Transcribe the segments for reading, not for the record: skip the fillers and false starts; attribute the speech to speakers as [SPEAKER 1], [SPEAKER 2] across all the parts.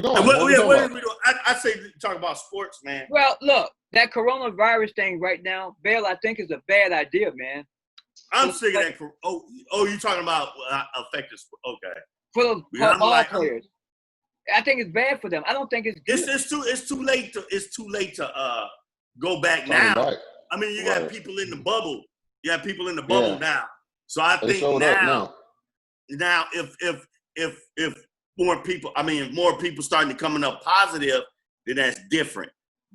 [SPEAKER 1] doing?
[SPEAKER 2] What
[SPEAKER 1] What we
[SPEAKER 2] are
[SPEAKER 1] talking
[SPEAKER 2] we
[SPEAKER 1] about?
[SPEAKER 2] doing? I say talk about sports, man.
[SPEAKER 3] Well, look, that coronavirus thing right now, Bill, I think is a bad idea, man.
[SPEAKER 2] I'm sick of that. You talking about affected? Okay.
[SPEAKER 3] For
[SPEAKER 2] I'm
[SPEAKER 3] all
[SPEAKER 2] like,
[SPEAKER 3] players. I think it's bad for them. I don't think it's good.
[SPEAKER 2] It's too late to go back
[SPEAKER 1] Turn
[SPEAKER 2] now.
[SPEAKER 1] back.
[SPEAKER 2] I mean, you
[SPEAKER 1] Right.
[SPEAKER 2] got people in the bubble. You have people in the bubble
[SPEAKER 1] Yeah.
[SPEAKER 2] now. So I
[SPEAKER 1] They
[SPEAKER 2] think
[SPEAKER 1] showed up
[SPEAKER 2] now if more people starting to coming up positive, then that's different.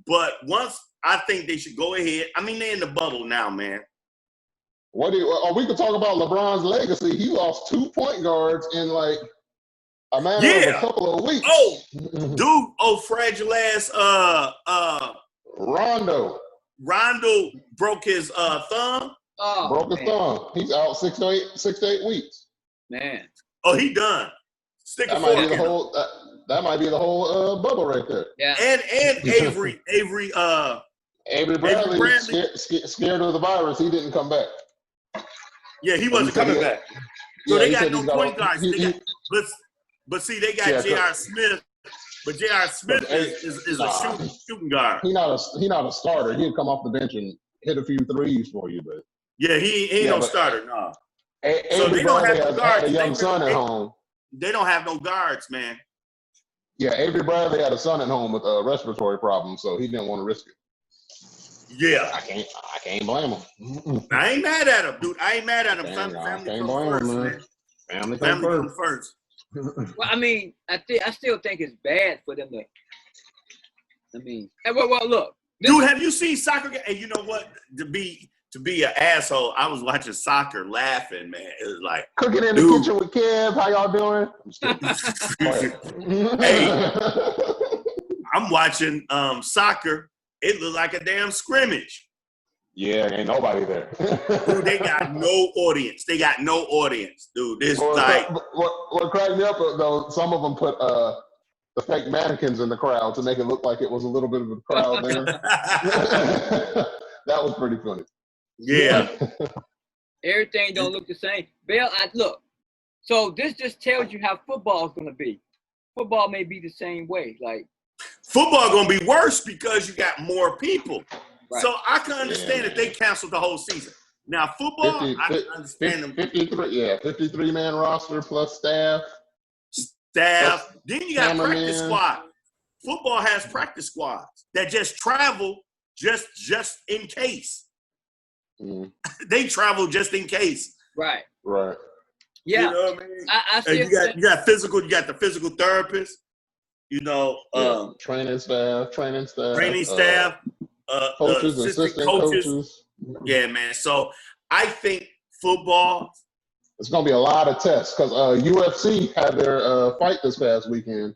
[SPEAKER 2] But once I think they should go ahead. I mean, they're in the bubble now, man.
[SPEAKER 1] We could talk about LeBron's legacy. He lost 2 point guards in like a matter of a couple of weeks.
[SPEAKER 2] Oh, dude, fragile ass Rondo broke his thumb.
[SPEAKER 3] Oh,
[SPEAKER 1] broke his thumb. He's out 6 to 8 weeks.
[SPEAKER 3] Man.
[SPEAKER 2] Oh, he done. Stick a
[SPEAKER 1] That
[SPEAKER 2] fork
[SPEAKER 1] might be
[SPEAKER 2] in
[SPEAKER 1] the
[SPEAKER 2] him.
[SPEAKER 1] whole. That might be the whole bubble right there.
[SPEAKER 3] Yeah.
[SPEAKER 2] And Avery
[SPEAKER 1] Avery Bradley,
[SPEAKER 2] Bradley.
[SPEAKER 1] scared of the virus. He didn't come back.
[SPEAKER 2] Yeah, he wasn't coming back. So they got no point guards. But see, they got J.R. Smith. But J.R. Smith is a shooting guard.
[SPEAKER 1] He not a starter. He'll come off the bench and hit a few threes for you, but
[SPEAKER 2] yeah, he ain't no starter. No. So
[SPEAKER 1] Avery
[SPEAKER 2] they don't
[SPEAKER 1] Bradley
[SPEAKER 2] have no guards.
[SPEAKER 1] had a young son at home.
[SPEAKER 2] They don't have no guards, man.
[SPEAKER 1] Yeah, Avery Bradley had a son at home with a respiratory problem, so he didn't want to risk it.
[SPEAKER 2] Yeah.
[SPEAKER 1] I can't blame him.
[SPEAKER 2] I ain't mad at him, dude. I ain't mad at him. Family
[SPEAKER 1] can't
[SPEAKER 2] comes
[SPEAKER 1] blame
[SPEAKER 2] first,
[SPEAKER 1] him,
[SPEAKER 2] man.
[SPEAKER 1] Family
[SPEAKER 2] comes first.
[SPEAKER 3] Well, I mean, I still think it's bad for them to. I mean, well, look,
[SPEAKER 2] dude. Have you seen soccer? And you know what? To be an asshole, I was watching soccer, laughing, man. It was like
[SPEAKER 1] cooking in the kitchen with Kev. How y'all doing?
[SPEAKER 2] Hey, I'm watching soccer. It looked like a damn scrimmage.
[SPEAKER 1] Yeah, ain't nobody there.
[SPEAKER 2] Dude, they got no audience. Dude. This
[SPEAKER 1] what cracked me up though, some of them put the fake mannequins in the crowd to make it look like it was a little bit of a crowd there. That was pretty funny.
[SPEAKER 2] Yeah.
[SPEAKER 3] Everything don't look the same. Bill, look. So this just tells you how football is going to be. Football may be the same way. Like
[SPEAKER 2] football going to be worse because you got more people.
[SPEAKER 3] Right.
[SPEAKER 2] So I can understand if they canceled the whole season. Now football, I can understand them.
[SPEAKER 1] 53-man roster plus staff.
[SPEAKER 2] Then you got practice squad. Football has practice squads that just travel just in case.
[SPEAKER 1] Mm.
[SPEAKER 2] They travel just in case.
[SPEAKER 3] Right.
[SPEAKER 2] You
[SPEAKER 3] Yeah.
[SPEAKER 2] know what I mean?
[SPEAKER 3] I still
[SPEAKER 2] you got physical. You got the physical therapist. You know,
[SPEAKER 1] training staff,
[SPEAKER 2] coaches,
[SPEAKER 1] assistant
[SPEAKER 2] coaches. Yeah, man. So I think football.
[SPEAKER 1] It's gonna be a lot of tests because UFC had their fight this past weekend.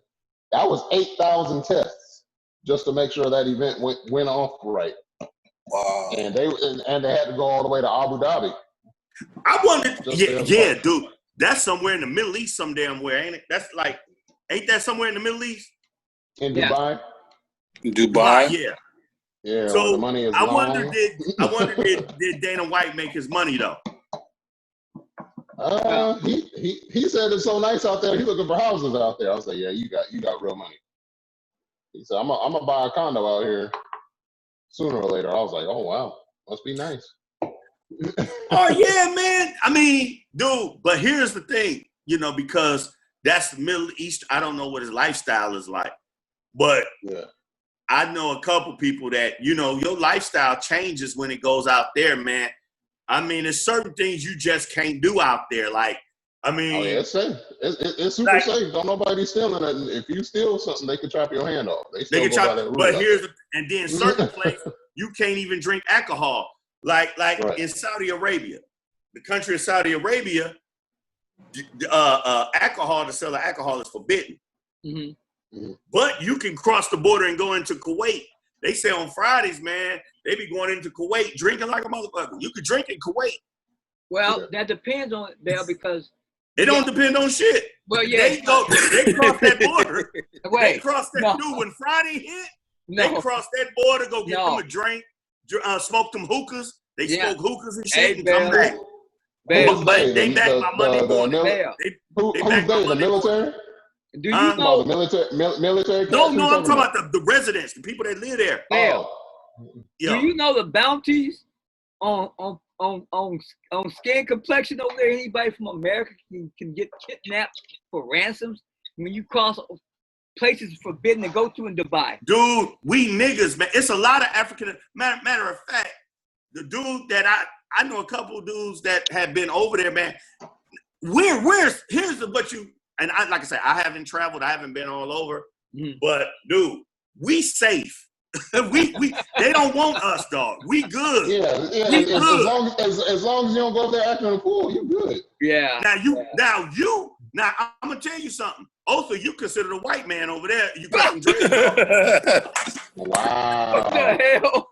[SPEAKER 1] That was 8,000 tests just to make sure that event went off right.
[SPEAKER 2] Wow.
[SPEAKER 1] And they had to go all the way to Abu Dhabi.
[SPEAKER 2] I wondered, yeah, dude. That's somewhere in the Middle East, some damn where, ain't it? That's like, ain't that somewhere in the Middle East?
[SPEAKER 1] In Dubai.
[SPEAKER 4] Dubai.
[SPEAKER 2] Yeah.
[SPEAKER 1] Yeah.
[SPEAKER 2] So
[SPEAKER 1] the money is
[SPEAKER 2] I wonder did Dana White make his money though?
[SPEAKER 1] He said it's so nice out there. He's looking for houses out there. I was like, yeah, you got real money. He said, I'm gonna buy a condo out here sooner or later. I was like, oh wow, must be nice.
[SPEAKER 2] Oh yeah, man. I mean, dude, but here's the thing, because that's the Middle East. I don't know what his lifestyle is like, but
[SPEAKER 1] yeah.
[SPEAKER 2] I know a couple people that, your lifestyle changes when it goes out there, man. I mean, there's certain things you just can't do out there. Like, I mean.
[SPEAKER 1] Oh, yeah, it's safe. It's super safe. Don't nobody stealing it. If you steal something, they can chop your hand off. They can chop.
[SPEAKER 2] But and then certain places, you can't even drink alcohol. Like in Saudi Arabia, the country of Saudi Arabia, alcohol, the sale of alcohol is forbidden.
[SPEAKER 3] Mm-hmm.
[SPEAKER 2] But you can cross the border and go into Kuwait. They say on Fridays, man, they be going into Kuwait drinking like a motherfucker. You could drink in Kuwait.
[SPEAKER 3] Well, that depends on it, Bill, because
[SPEAKER 2] it don't depend on shit.
[SPEAKER 3] Well, yeah,
[SPEAKER 2] they cross that border.
[SPEAKER 3] Wait,
[SPEAKER 2] they cross that dude when Friday hit. They cross that border, go get them a drink, smoke them hookahs. They smoke hookahs and shit and come back.
[SPEAKER 3] Bill,
[SPEAKER 2] they back my money.
[SPEAKER 1] Who's they? The military?
[SPEAKER 3] Do you
[SPEAKER 2] Huh?
[SPEAKER 1] About
[SPEAKER 3] know,
[SPEAKER 1] the military.
[SPEAKER 2] No,
[SPEAKER 1] cats
[SPEAKER 2] no,
[SPEAKER 1] you
[SPEAKER 2] I'm talking about the residents, the people that live there.
[SPEAKER 3] Bell,
[SPEAKER 1] Oh,
[SPEAKER 2] Yo,
[SPEAKER 3] do you know the bounties on skin complexion over there? Anybody from America can get kidnapped for ransoms when you cross places forbidden to go to in Dubai.
[SPEAKER 2] dude, we niggas, man. It's a lot of African. Matter of fact, the dude that I know a couple of dudes that have been over there, man. Here's what you and I like I said, I haven't traveled, I haven't been all over, but dude, we safe. we they don't want us, dog. We good.
[SPEAKER 1] yeah.
[SPEAKER 2] We
[SPEAKER 1] As
[SPEAKER 2] good.
[SPEAKER 1] long as you don't go there acting in the pool, you good.
[SPEAKER 3] Yeah.
[SPEAKER 2] Now I'm gonna tell you something. Also, you consider the white man over there. You got some dreads.
[SPEAKER 1] Wow.
[SPEAKER 3] What the hell?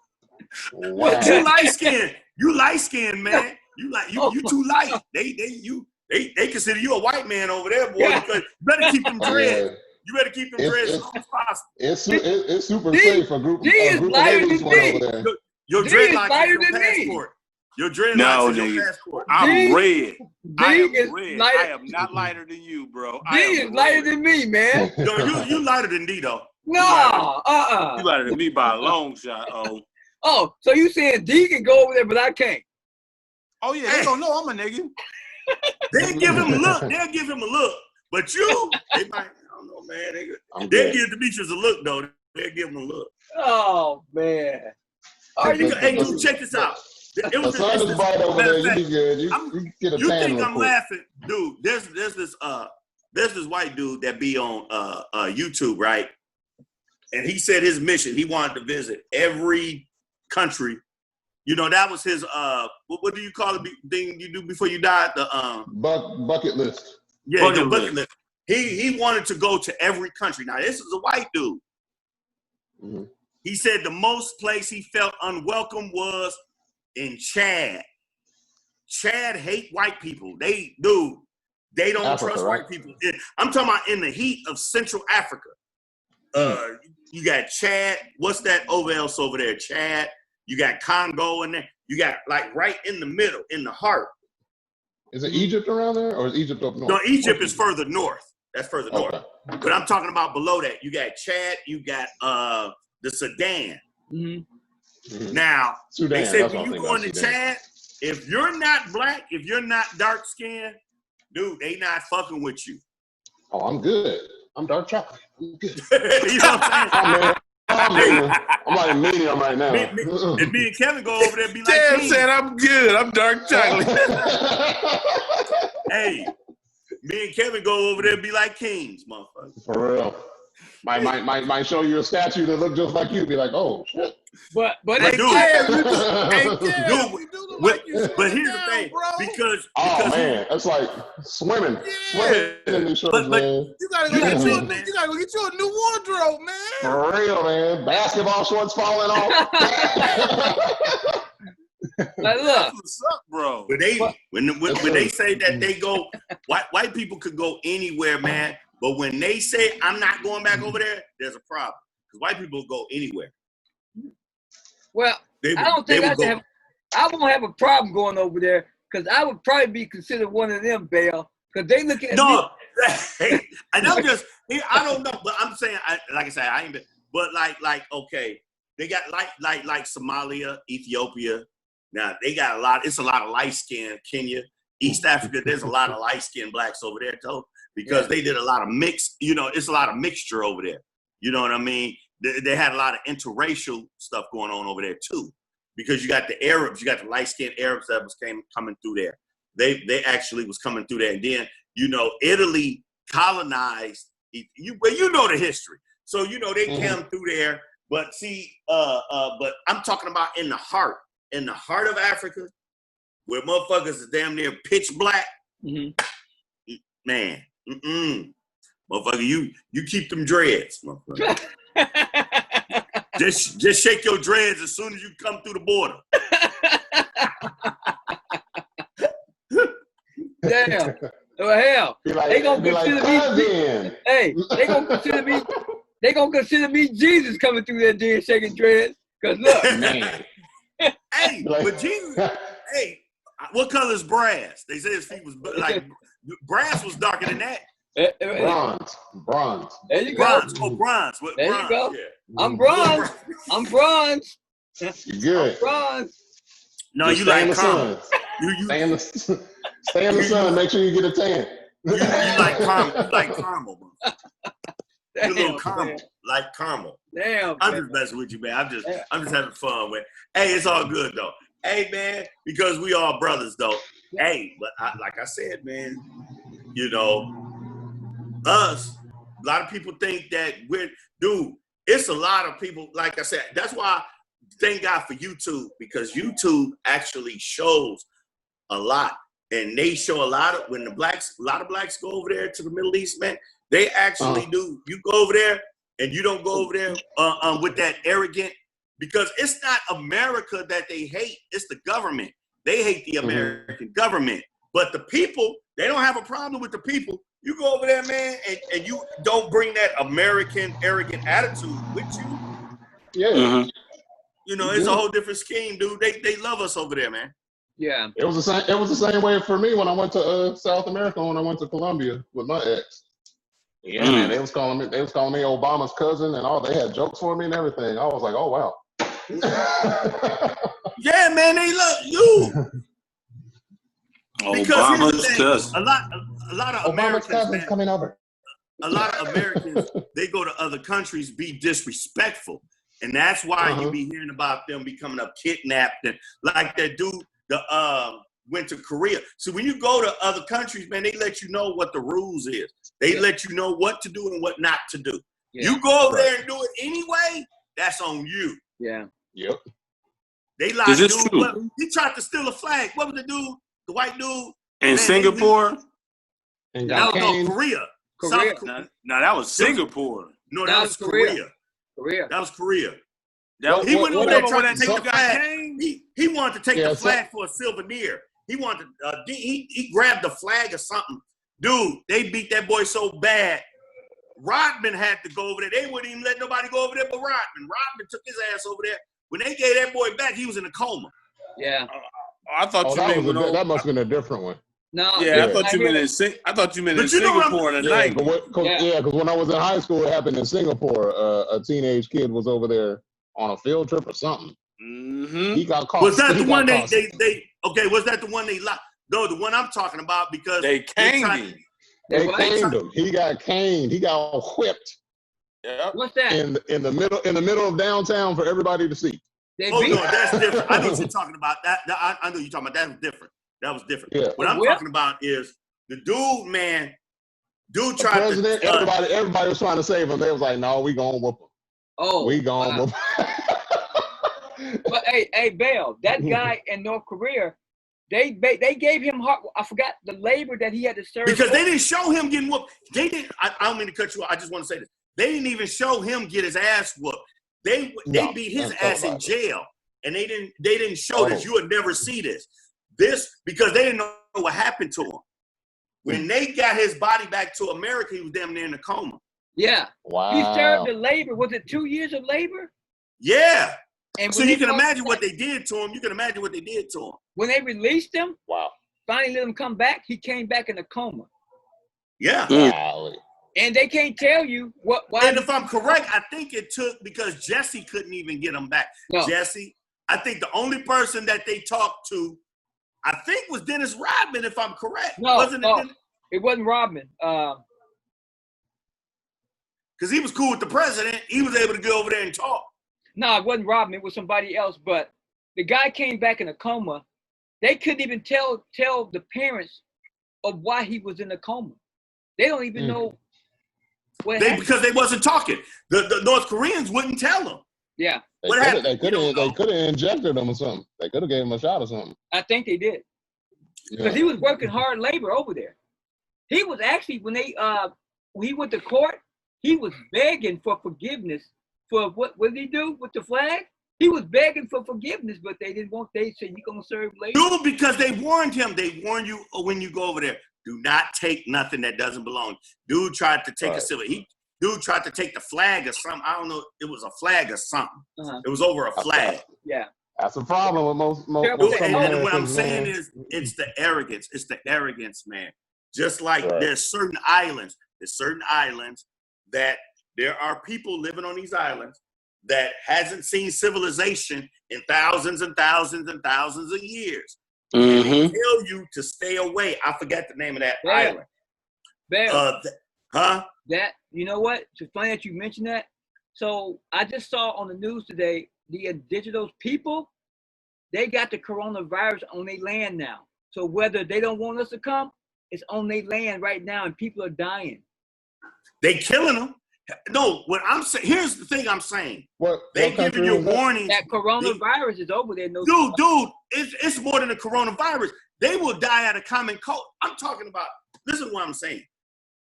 [SPEAKER 2] But you light skinned. You light skinned, man. You too light. They consider you a white man over there, boy.
[SPEAKER 3] Yeah.
[SPEAKER 2] Because you better keep them dreads.
[SPEAKER 1] Yeah.
[SPEAKER 2] You better keep them dreads as long as possible.
[SPEAKER 1] It's super safe for a group
[SPEAKER 3] is
[SPEAKER 1] of
[SPEAKER 3] lighter
[SPEAKER 1] ladies
[SPEAKER 3] than
[SPEAKER 1] went
[SPEAKER 3] me.
[SPEAKER 1] over there.
[SPEAKER 2] Your
[SPEAKER 3] D is
[SPEAKER 2] dreadlocks
[SPEAKER 3] lighter
[SPEAKER 2] is your
[SPEAKER 3] than me.
[SPEAKER 2] passport. Your dreadlocks
[SPEAKER 4] No,
[SPEAKER 2] is your
[SPEAKER 4] nigga.
[SPEAKER 2] passport.
[SPEAKER 4] I'm
[SPEAKER 3] D-
[SPEAKER 4] red. I
[SPEAKER 3] D
[SPEAKER 4] am
[SPEAKER 3] is
[SPEAKER 4] red.
[SPEAKER 3] lighter.
[SPEAKER 4] I am not lighter than you, bro.
[SPEAKER 3] D is lighter than me, man.
[SPEAKER 2] Yo, you lighter than D though.
[SPEAKER 3] No,
[SPEAKER 4] You lighter than me by a long shot.
[SPEAKER 3] Oh, so you saying D can go over there, but I can't?
[SPEAKER 4] Oh yeah, they don't know I'm a nigga.
[SPEAKER 2] They'll give him a look. They'll give him a look. But you, they might, I don't know, man.
[SPEAKER 1] I'm
[SPEAKER 2] They'll
[SPEAKER 1] good.
[SPEAKER 2] give Demetrius a look though. They'll give him a look.
[SPEAKER 3] Oh man. Are you?
[SPEAKER 2] Hey, dude, check this out. It
[SPEAKER 1] The
[SPEAKER 2] was
[SPEAKER 1] sun is bright over
[SPEAKER 2] matter
[SPEAKER 1] there.
[SPEAKER 2] of
[SPEAKER 1] You
[SPEAKER 2] fact,
[SPEAKER 1] be good. You get a
[SPEAKER 2] You
[SPEAKER 1] tan
[SPEAKER 2] think
[SPEAKER 1] real
[SPEAKER 2] I'm
[SPEAKER 1] quick.
[SPEAKER 2] laughing, dude? There's this white dude that be on YouTube, right? And he said his mission. He wanted to visit every country. You know, that was his what do you call it? Thing you do before you die? The
[SPEAKER 1] Bucket list.
[SPEAKER 2] yeah,
[SPEAKER 4] Bucket
[SPEAKER 2] the bucket
[SPEAKER 4] list.
[SPEAKER 2] list. He wanted to go to every country. Now this is a white dude.
[SPEAKER 1] Mhm.
[SPEAKER 2] He said the most place he felt unwelcome was in Chad. Chad hate white people. They don't
[SPEAKER 1] Africa,
[SPEAKER 2] trust
[SPEAKER 1] right?
[SPEAKER 2] white people. I'm talking about in the heat of Central Africa. You got Chad. What's that else over there? Chad. You got Congo in there. You got like right in the middle, in the heart.
[SPEAKER 1] Is it Egypt around there, or is Egypt up north?
[SPEAKER 2] No, Egypt is further north. That's further north.
[SPEAKER 1] Okay.
[SPEAKER 2] But I'm talking about below that. You got Chad. You got the Sudan.
[SPEAKER 3] Mm-hmm.
[SPEAKER 1] Mhm.
[SPEAKER 2] Now
[SPEAKER 1] Sudan.
[SPEAKER 2] they say
[SPEAKER 1] that's what
[SPEAKER 2] when
[SPEAKER 1] I'm
[SPEAKER 2] you
[SPEAKER 1] thinking
[SPEAKER 2] go
[SPEAKER 1] about,
[SPEAKER 2] into
[SPEAKER 1] Sudan.
[SPEAKER 2] Chad, if you're not black, if you're not dark skinned, dude, they not fucking with you.
[SPEAKER 1] Oh, I'm good. I'm dark chocolate. I'm good.
[SPEAKER 2] You know what I'm
[SPEAKER 1] I'm like a medium right now.
[SPEAKER 2] saying? If me and Kevin go over there, and be like,
[SPEAKER 4] Damn
[SPEAKER 2] King.
[SPEAKER 4] said I'm good. I'm dark chocolate.
[SPEAKER 2] Hey, me and Kevin go over there and be like kings, motherfucker.
[SPEAKER 1] For real. Might show you a statue that look just like you. Be like, oh shit.
[SPEAKER 3] But
[SPEAKER 2] But dude,
[SPEAKER 4] Hey,
[SPEAKER 2] dude,
[SPEAKER 4] you do look like you
[SPEAKER 2] but here's the
[SPEAKER 4] down,
[SPEAKER 2] thing,
[SPEAKER 4] bro.
[SPEAKER 2] because
[SPEAKER 1] Oh man, that's like swimming in these shorts,
[SPEAKER 2] But-
[SPEAKER 1] man.
[SPEAKER 4] You gotta
[SPEAKER 2] You
[SPEAKER 4] go
[SPEAKER 2] gotta
[SPEAKER 4] get
[SPEAKER 2] think, man.
[SPEAKER 4] you gotta go get you a new wardrobe, man.
[SPEAKER 1] For real, man. Basketball shorts falling off.
[SPEAKER 3] look,
[SPEAKER 4] That's what's up, bro.
[SPEAKER 2] When they say that they go, white people could go anywhere, man. But when they say I'm not going back over there, there's a problem. Because white people go anywhere.
[SPEAKER 3] well,
[SPEAKER 2] They
[SPEAKER 3] I don't think
[SPEAKER 2] would
[SPEAKER 3] I won't have a problem going over there because I would probably be considered one of them, Bale, because they looking at me.
[SPEAKER 2] No, and I'm just, I don't know, but I'm saying, like I said, I ain't been, but like, okay, they got like Somalia, Ethiopia. Now they got it's a lot of light skin, Kenya, East Africa. There's a lot of light skinned blacks over there too, because they did a lot of mix. You know, it's a lot of mixture over there. You know what I mean? They had a lot of interracial stuff going on over there too, because you got the Arabs, you got the light skinned Arabs that was coming through there. They actually was coming through there, and then Italy colonized. You know the history, so they came through there. But see, but I'm talking about in the heart of Africa, where motherfuckers is damn near pitch black.
[SPEAKER 3] Mm-hmm.
[SPEAKER 2] Man, motherfucker, you keep them dreads, motherfucker. Just shake your dreads as soon as you come through the border.
[SPEAKER 3] Damn. Well, hell,
[SPEAKER 1] Be like,
[SPEAKER 3] they gonna
[SPEAKER 1] be like,
[SPEAKER 3] consider me.
[SPEAKER 1] cousin.
[SPEAKER 3] Hey, they gonna consider me. They gonna consider me Jesus coming through there, dead shaking dreads. Cause look,
[SPEAKER 1] Man.
[SPEAKER 2] Hey,
[SPEAKER 1] Like-
[SPEAKER 2] but Jesus, hey, what color is brass? They said his feet was like brass was darker than that.
[SPEAKER 1] Bronze.
[SPEAKER 3] There you go.
[SPEAKER 2] Bronze. Oh, bronze. What,
[SPEAKER 3] There you
[SPEAKER 2] bronze?
[SPEAKER 3] go.
[SPEAKER 2] Yeah.
[SPEAKER 3] I'm bronze. I'm bronze.
[SPEAKER 1] You good?
[SPEAKER 3] I'm bronze.
[SPEAKER 2] No,
[SPEAKER 1] Just
[SPEAKER 2] you
[SPEAKER 1] stay in
[SPEAKER 2] like
[SPEAKER 1] the
[SPEAKER 2] caramel.
[SPEAKER 1] sun.
[SPEAKER 2] You
[SPEAKER 1] Stay in the stay in the sun. Make sure you get a tan.
[SPEAKER 2] you like caramel. You like caramel, bro. You
[SPEAKER 3] Damn,
[SPEAKER 2] little caramel,
[SPEAKER 3] man.
[SPEAKER 2] like caramel.
[SPEAKER 3] Damn.
[SPEAKER 2] I'm
[SPEAKER 3] man.
[SPEAKER 2] just messing with you, man. I'm just having fun with. Hey, it's all good though. Hey, man, because we all brothers though. Hey, but like I said, man, you know, us. A lot of people think that dude. It's a lot of people. Like I said, that's why. Thank God for YouTube, because YouTube actually shows a lot, and they show a lot of when a lot of blacks go over there to the Middle East, man. They actually do. You go over there, and you don't go over there with that arrogant, because it's not America that they hate. It's the government. They hate the American government, but the people, they don't have a problem with the people. You go over there, man, and you don't bring that American arrogant attitude with you.
[SPEAKER 1] Yeah.
[SPEAKER 2] You know, it's a whole different scheme, dude. They love us over there, man.
[SPEAKER 3] Yeah.
[SPEAKER 1] It was the same. It was the same way for me when I went to South America, when I went to Colombia with my ex. Yeah, man. They was calling me Obama's cousin, and all. They had jokes for me and everything. I was like, oh wow.
[SPEAKER 2] Yeah, man. They love you. Because
[SPEAKER 4] Obama's cousin.
[SPEAKER 2] A lot of
[SPEAKER 1] Obama's
[SPEAKER 2] Americans,
[SPEAKER 1] cousin's
[SPEAKER 2] man,
[SPEAKER 1] coming over.
[SPEAKER 2] a lot of Americans, they go to other countries, be disrespectful. And that's why you be hearing about them becoming up kidnapped, and like that dude went to Korea. So when you go to other countries, man, they let you know what the rules is. They let you know what to do and what not to do.
[SPEAKER 3] Yeah.
[SPEAKER 2] You go over there and do it anyway, that's on you.
[SPEAKER 3] Yeah.
[SPEAKER 1] Yep.
[SPEAKER 2] They lied. Dude, he tried to steal a flag. What was the dude? The white dude
[SPEAKER 4] in Singapore?
[SPEAKER 1] And
[SPEAKER 2] no, Korea.
[SPEAKER 3] Korea.
[SPEAKER 4] No, that was Singapore.
[SPEAKER 2] No, that was Korea. That was Korea.
[SPEAKER 4] He went over there trying to take the flag.
[SPEAKER 2] He wanted to take the flag for a souvenir. He wanted he grabbed the flag or something. Dude, they beat that boy so bad. Rodman had to go over there. They wouldn't even let nobody go over there but Rodman. Rodman took his ass over there. When they gave that boy back, he was in a coma.
[SPEAKER 3] Yeah.
[SPEAKER 4] I thought
[SPEAKER 1] that must have been a different one.
[SPEAKER 3] No.
[SPEAKER 4] Yeah, I thought you meant in Singapore in the night.
[SPEAKER 1] Because when I was in high school, it happened in Singapore. A teenage kid was over there on a field trip or something.
[SPEAKER 4] Mm-hmm.
[SPEAKER 1] He got caught.
[SPEAKER 2] Was that the one they was that the one they locked? No, the one I'm talking about, because
[SPEAKER 4] they caned him.
[SPEAKER 1] They caned him. He got caned. He got whipped.
[SPEAKER 4] Yeah.
[SPEAKER 3] What's that?
[SPEAKER 1] In the middle of downtown for everybody to see.
[SPEAKER 2] No, that's different. I know what you're talking about. I know you're talking about. That was different. That was different.
[SPEAKER 1] Yeah.
[SPEAKER 2] What I'm talking about is the dude, man. Dude tried
[SPEAKER 1] president,
[SPEAKER 2] to.
[SPEAKER 1] Everybody was trying to save him. They was like, "No, we gonna whoop him.
[SPEAKER 3] Oh,
[SPEAKER 1] we gonna whoop him."
[SPEAKER 3] But hey, Bell, that guy in North Korea, they gave him I forgot the labor that he had to serve.
[SPEAKER 2] Because they didn't show him getting whooped. They didn't. I don't mean to cut you off. I just want to say this. They didn't even show him get his ass whooped. They beat his ass in jail, and they didn't show this. You would never see this. Because they didn't know what happened to him. When they got his body back to America, he was damn near in a coma.
[SPEAKER 3] Yeah.
[SPEAKER 1] Wow.
[SPEAKER 3] He served the labor. Was it 2 years of labor?
[SPEAKER 2] Yeah.
[SPEAKER 3] And
[SPEAKER 2] so you can imagine what they did to him. You can imagine what they did to him.
[SPEAKER 3] When they released him, finally let him come back, he came back in a coma.
[SPEAKER 2] Yeah.
[SPEAKER 1] Wow.
[SPEAKER 3] And they can't tell you why.
[SPEAKER 2] And if I'm correct, I think it took because Jesse couldn't even get him back. No. Jesse, I think the only person that they talked to, I think, was Dennis Rodman, if I'm correct.
[SPEAKER 3] No, it wasn't Rodman.
[SPEAKER 2] Because he was cool with the president. He was able to go over there and talk.
[SPEAKER 3] No, it wasn't Rodman. It was somebody else. But the guy came back in a coma. They couldn't even tell the parents of why he was in a coma. They don't even know what happened.
[SPEAKER 2] Because they wasn't talking. The North Koreans wouldn't tell them.
[SPEAKER 3] Yeah.
[SPEAKER 1] They could have injected him or something. They could have gave him a shot or something.
[SPEAKER 3] I think they did. Because he was working hard labor over there. He was actually, when he went to court, he was begging for forgiveness for what did he do with the flag? He was begging for forgiveness, but they didn't want. They said, "You're gonna serve labor."
[SPEAKER 2] Dude, because they warned him. They warned you when you go over there. Do not take nothing that doesn't belong. Dude tried to take a silver. Dude tried to take the flag or something. I don't know. It was a flag or something. It was over a flag.
[SPEAKER 3] Yeah.
[SPEAKER 1] That's a problem with most
[SPEAKER 2] and what I'm saying is, it's the arrogance. It's the arrogance, man. Just like
[SPEAKER 1] Right.
[SPEAKER 2] there's certain islands that there are people living on these islands that hasn't seen civilization in thousands and thousands and thousands of years. And they tell you to stay away. I forget the name of that island.
[SPEAKER 3] That, you know what? It's funny that you mentioned that. So I just saw on the news today, the indigenous people, they got the coronavirus on their land now. So whether they don't want us to come, it's on their land right now, and people are dying.
[SPEAKER 2] They killing them. No, what I'm saying, here's the thing I'm saying. They
[SPEAKER 1] what
[SPEAKER 2] giving you warnings.
[SPEAKER 3] That coronavirus is over there. No,
[SPEAKER 2] dude, it's more than a coronavirus. They will die at a common cold. I'm talking about, listen to what I'm saying.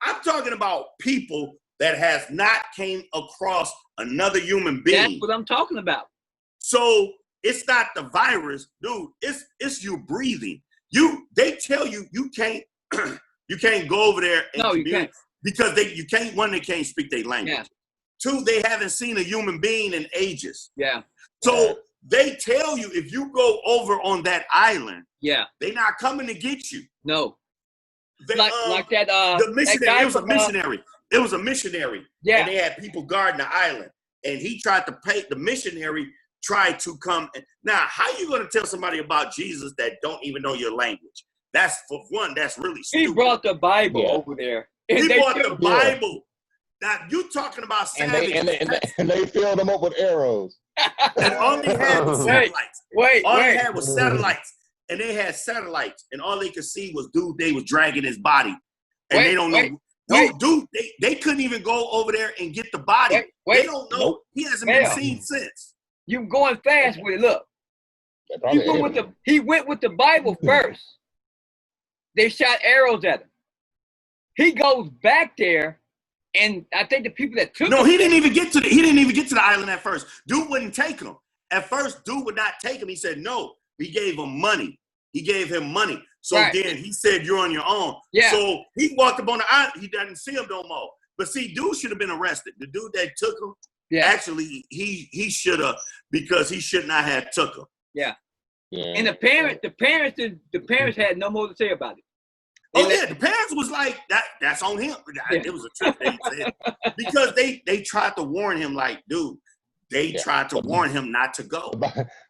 [SPEAKER 2] I'm talking about people that has not came across another human being.
[SPEAKER 3] That's what I'm talking about.
[SPEAKER 2] So it's not the virus, dude. It's you breathing. They tell you you can't you can't go over there and
[SPEAKER 3] no, you can't.
[SPEAKER 2] Because they can't speak their language. Yeah. Two, they haven't seen a human being in ages.
[SPEAKER 3] Yeah.
[SPEAKER 2] So they tell you if you go over on that island, they're not coming to get you.
[SPEAKER 3] No.
[SPEAKER 2] They,
[SPEAKER 3] like that
[SPEAKER 2] the missionary,
[SPEAKER 3] that
[SPEAKER 2] it was a missionary. It was a missionary.
[SPEAKER 3] Yeah.
[SPEAKER 2] And they had people guarding the island. And he tried to pay the missionary tried to come. Now, how you going to tell somebody about Jesus that don't even know your language? That's, for one, that's really stupid.
[SPEAKER 3] He brought the Bible over there.
[SPEAKER 2] He brought the Bible. Now, you talking about savages.
[SPEAKER 1] And they filled them up with arrows.
[SPEAKER 2] And all they had was satellites.
[SPEAKER 3] All
[SPEAKER 2] they had was satellites. And they had satellites. And all they could see was dude, they was dragging his body. And they don't know. Dude, they couldn't even go over there and get the body. They don't know. Nope. He hasn't been seen since.
[SPEAKER 3] You going fast with it. Look. He went with the Bible first. They shot arrows at him. He goes back there, and I think the people that took him.
[SPEAKER 2] He didn't even get to the island at first. Dude wouldn't take him. At first, dude would not take him. He said no. He gave him money. So then he said, "You're on your own."
[SPEAKER 3] Yeah.
[SPEAKER 2] So he walked up on the island. He doesn't see him no more. But see, dude should have been arrested. The dude that took him, actually, he should have, because he should not have took him.
[SPEAKER 3] Yeah. And the parents had no more to say about it.
[SPEAKER 2] The parents was like, that's on him. It was a trip, they said. Because they tried to warn him, like, dude, tried to warn him not to go.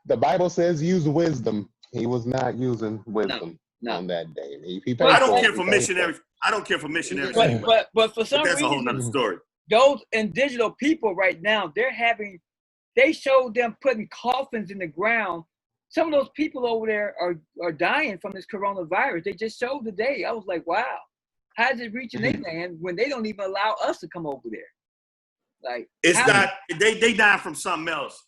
[SPEAKER 1] The Bible says use wisdom. He was not using wisdom on that day.
[SPEAKER 2] I don't care for missionaries. I don't care for missionaries.
[SPEAKER 3] But for some reason,
[SPEAKER 2] that's a whole nother story.
[SPEAKER 3] Those indigenous people right now, they showed them putting coffins in the ground. Some of those people over there are dying from this coronavirus. They just showed today. I was like, wow, how is it reaching their land when they don't even allow us to come over there? Like,
[SPEAKER 2] it's not. They dying from something else.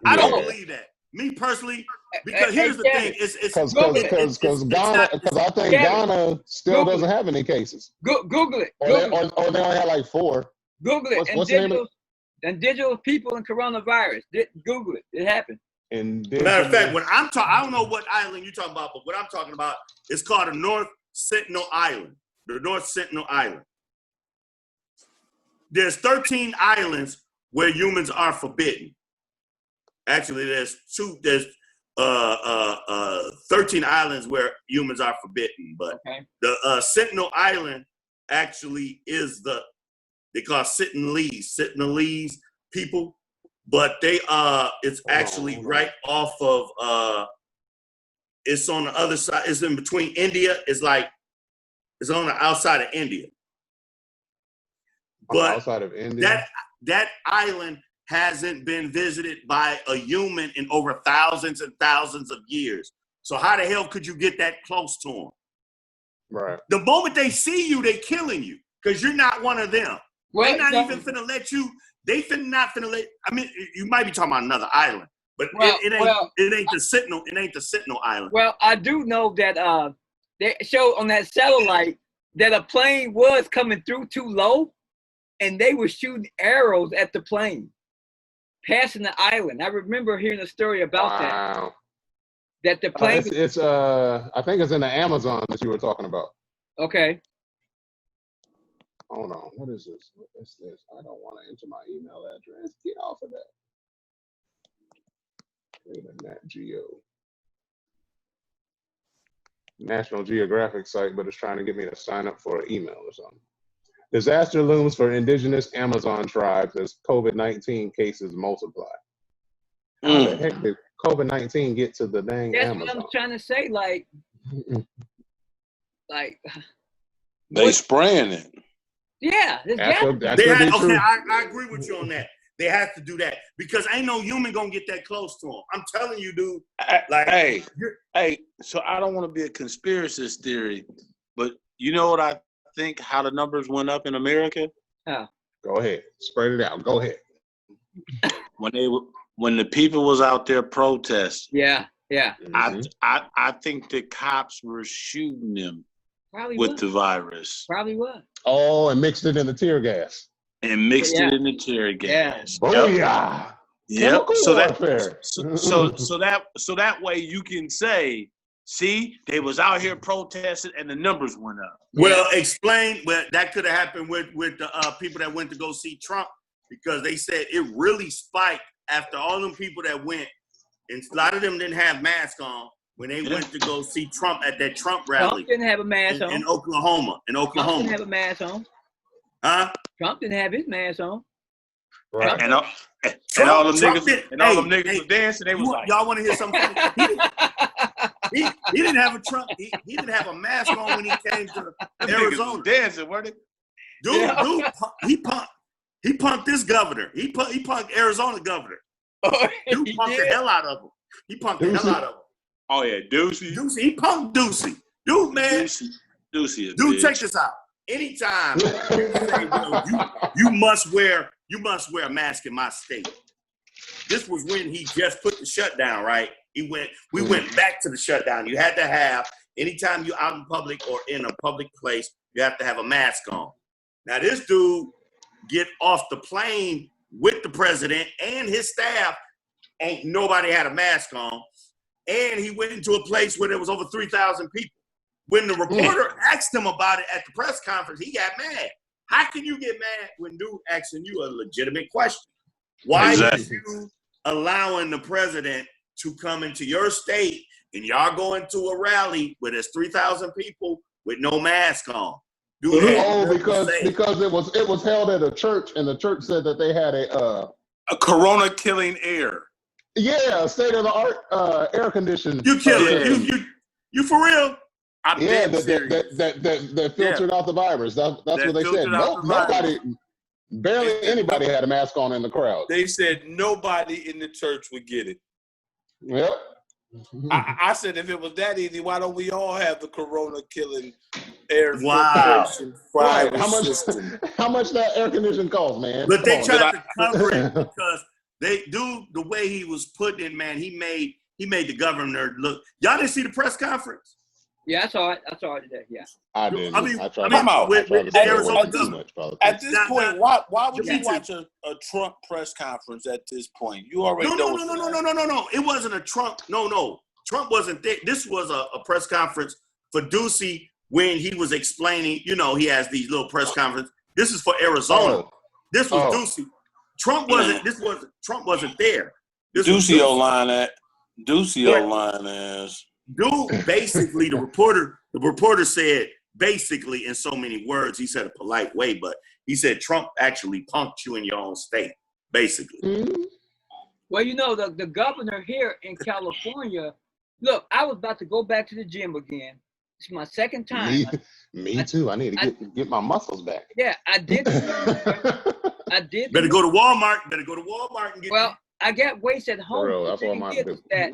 [SPEAKER 2] I don't believe that. Me personally, because here's the thing: it's
[SPEAKER 1] because Ghana, because I think Ghana still doesn't have any cases.
[SPEAKER 3] Google it.
[SPEAKER 1] Or they only have like 4.
[SPEAKER 3] Google it. What's the name of it? Indigenous people and coronavirus. Google it. It happened.
[SPEAKER 2] Matter of fact, when I'm talking, I don't know what island you're talking about, but what I'm talking about is called the North Sentinel Island. The North Sentinel Island. There's 13 islands where humans are forbidden. Actually, there's 13 islands where humans are forbidden, but the Sentinel Island actually is they call Sentinelese people. But it's actually right off of, it's on the other side. It's in between India. It's on the outside of India. But
[SPEAKER 1] outside of India,
[SPEAKER 2] that island hasn't been visited by a human in over thousands and thousands of years. So how the hell could you get that close to them?
[SPEAKER 1] Right.
[SPEAKER 2] The moment they see you, they killing you because you're not one of them. They're not even finna let you. They not finna let. I mean, you might be talking about another island, but it ain't the Sentinel. It ain't the Sentinel Island.
[SPEAKER 3] Well, I do know that they showed on that satellite that a plane was coming through too low, and they were shooting arrows at the plane, passing the island. I remember hearing a story about that. That the plane.
[SPEAKER 1] It's I think it's in the Amazon that you were talking about.
[SPEAKER 3] Okay.
[SPEAKER 1] Hold on, what is this? What is this? I don't want to enter my email address. Get off of that. Wait a Nat Geo. National Geographic site, but it's trying to get me to sign up for an email or something. Disaster looms for indigenous Amazon tribes as COVID-19 cases multiply. How the heck did COVID-19 get to the dang
[SPEAKER 3] That's
[SPEAKER 1] Amazon?
[SPEAKER 3] what I'm trying to say. Like
[SPEAKER 4] they spraying it.
[SPEAKER 3] yeah,
[SPEAKER 1] That
[SPEAKER 2] They
[SPEAKER 1] could
[SPEAKER 2] had,
[SPEAKER 1] be true.
[SPEAKER 2] okay, I agree with you on that. They have to do that because ain't no human gonna get that close to them. I'm telling you, dude. Like,
[SPEAKER 4] Hey, so I don't want to be a conspiracist theory, but you know what I think how the numbers went up in America?
[SPEAKER 1] Go ahead. Spread it out. Go ahead.
[SPEAKER 4] When the people was out there protesting.
[SPEAKER 3] Yeah.
[SPEAKER 1] Mhm.
[SPEAKER 4] I think the cops were shooting them
[SPEAKER 3] Probably
[SPEAKER 4] with
[SPEAKER 3] was.
[SPEAKER 4] the virus
[SPEAKER 3] Probably was.
[SPEAKER 1] Oh, and mixed it in the tear gas.
[SPEAKER 4] and mixed it in the tear gas.
[SPEAKER 1] Oh yeah.
[SPEAKER 4] Yep.
[SPEAKER 1] Chemical
[SPEAKER 4] So
[SPEAKER 1] warfare.
[SPEAKER 4] that way you can say, see, they was out here protesting and the numbers went up.
[SPEAKER 2] well, explain. Well, that could have happened with the people that went to go see Trump because they said it really spiked after all them people that went, and a lot of them didn't have masks on when they went to go see Trump at that Trump rally
[SPEAKER 3] Trump didn't have a mask on.
[SPEAKER 2] in Oklahoma.
[SPEAKER 3] Trump didn't have a mask on.
[SPEAKER 2] Huh?
[SPEAKER 3] Trump didn't have his mask on.
[SPEAKER 1] Right.
[SPEAKER 4] And all them niggas was dancing. They was like,
[SPEAKER 2] y'all want to hear something? He didn't have a Trump. He didn't have a mask on when he came to Arizona.
[SPEAKER 4] Dancing, weren't they?
[SPEAKER 2] Dude, he punked this governor. He punked Arizona governor. Dude punked the hell out of him. He punked the hell out of him.
[SPEAKER 4] Oh yeah, Ducey.
[SPEAKER 2] He punked Ducey. Dude, man.
[SPEAKER 4] Ducey.
[SPEAKER 2] Dude, check this out. Anytime you say, well, you must wear a mask in my state. This was when he just put the shutdown, right? We went back to the shutdown. You had to have, anytime you're out in public or in a public place, you have to have a mask on. Now this dude get off the plane with the president and his staff, ain't nobody had a mask on. And he went into a place where there was over 3,000 people. When the reporter asked him about it at the press conference, he got mad. How can you get mad when dude asking you a legitimate question? Why is you allowing the president to come into your state and y'all going to a rally where there's 3,000 people with no mask on?
[SPEAKER 1] Because it was held at a church, and the church said that they had a
[SPEAKER 4] corona killing air.
[SPEAKER 1] Yeah, state of the art air conditioning.
[SPEAKER 2] You kill it. You for real?
[SPEAKER 1] That filtered out the virus. That's what they said. Barely anybody had a mask on in the crowd.
[SPEAKER 4] They said nobody in the church would get it.
[SPEAKER 1] Yep.
[SPEAKER 4] I said, if it was that easy, why don't we all have the corona killing air
[SPEAKER 2] filtration?
[SPEAKER 1] Right. How much that air conditioning costs, man?
[SPEAKER 2] But they tried to cover it because they do the way he was putting it, man. He made the governor look. Y'all didn't see the press conference?
[SPEAKER 3] Yeah, I saw it today. Yeah.
[SPEAKER 1] I did.
[SPEAKER 2] I tried to
[SPEAKER 4] at this point, why would you watch a Trump press conference at this point? You already know.
[SPEAKER 2] No. It wasn't a Trump. No. Trump wasn't there. This was a press conference for Ducey when he was explaining. You know, he has these little press conferences. This is for Arizona. This was Ducey. Trump wasn't there.
[SPEAKER 4] Ducey line is.
[SPEAKER 2] Dude, basically, the reporter said, basically, in so many words, he said a polite way, but he said Trump actually punked you in your own state, basically.
[SPEAKER 1] Mm-hmm.
[SPEAKER 3] Well, you know, the governor here in California, look, I was about to go back to the gym again. It's my second time.
[SPEAKER 1] Me too. I need to get my muscles back.
[SPEAKER 3] Yeah, I did.
[SPEAKER 2] Better go to Walmart. And get.
[SPEAKER 3] Well, I got weights at home.
[SPEAKER 1] Real, that's what I do.
[SPEAKER 3] That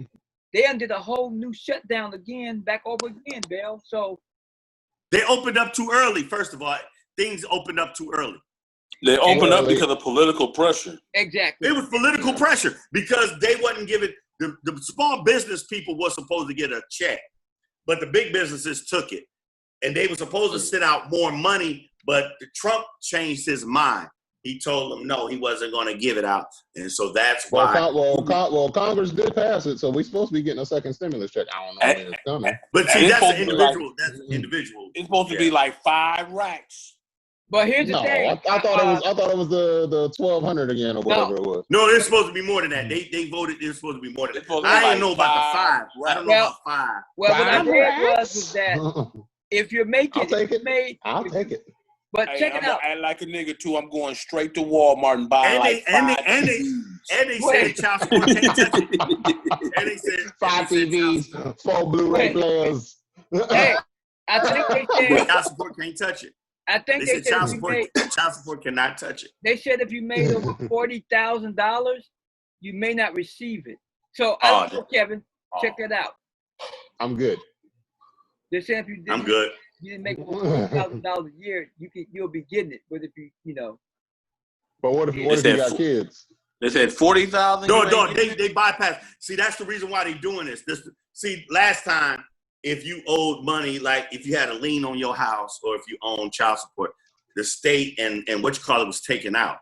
[SPEAKER 3] they undid a whole new shutdown again, back over again, Bill. So
[SPEAKER 2] they opened up too early. First of all, things opened up too early.
[SPEAKER 4] They opened up because of political pressure.
[SPEAKER 3] Exactly.
[SPEAKER 2] It was political pressure because they wasn't giving the small business people were supposed to get a check, but the big businesses took it, and they were supposed to send out more money. But Trump changed his mind. He told them no, he wasn't going to give it out, and so that's why.
[SPEAKER 1] Well, Congress did pass it, so we're supposed to be getting a second stimulus check. I don't know when it's coming.
[SPEAKER 2] But see, that's an individual. That's an individual.
[SPEAKER 4] It's supposed to be like 5 racks.
[SPEAKER 3] But here's the
[SPEAKER 1] No,
[SPEAKER 3] thing.
[SPEAKER 1] I thought it was the 1,200 again or whatever it was.
[SPEAKER 2] No, it's supposed to be more than that. They voted it's supposed to be more than that.
[SPEAKER 4] Supposed to be
[SPEAKER 2] I
[SPEAKER 4] like
[SPEAKER 2] didn't know about the 5. I don't know
[SPEAKER 3] Well,
[SPEAKER 2] about 5.
[SPEAKER 3] Well, what I
[SPEAKER 1] 5
[SPEAKER 3] read
[SPEAKER 1] racks?
[SPEAKER 3] was that if you're making,
[SPEAKER 1] I'll take it.
[SPEAKER 3] made,
[SPEAKER 1] I'll take it.
[SPEAKER 3] but
[SPEAKER 4] Hey,
[SPEAKER 3] check it out.
[SPEAKER 4] I like a nigga too. I'm going straight to Walmart and buying
[SPEAKER 2] And they said child support can't touch it. And they said
[SPEAKER 1] 5 TVs, 4 Blu-ray
[SPEAKER 3] Wait.
[SPEAKER 1] players.
[SPEAKER 3] Hey, I think they said.
[SPEAKER 2] child support can't touch it.
[SPEAKER 3] I think
[SPEAKER 2] They
[SPEAKER 3] they
[SPEAKER 2] said
[SPEAKER 3] said
[SPEAKER 2] child
[SPEAKER 3] if you
[SPEAKER 2] support,
[SPEAKER 3] made,
[SPEAKER 2] child support cannot touch it.
[SPEAKER 3] they said if you made over $40,000, you may not receive it. So I don't know, Kevin. Check that out.
[SPEAKER 1] I'm good.
[SPEAKER 3] They're saying if you
[SPEAKER 2] I'm good.
[SPEAKER 3] you didn't make over $40,000 a year, you'll be getting it. But if you know.
[SPEAKER 1] But what if you got kids?
[SPEAKER 4] They said 40,000.
[SPEAKER 2] No, they bypass. See, that's the reason why they're doing this. See, last time, if you owed money, like if you had a lien on your house or if you own child support, the state and what you call it was taken out.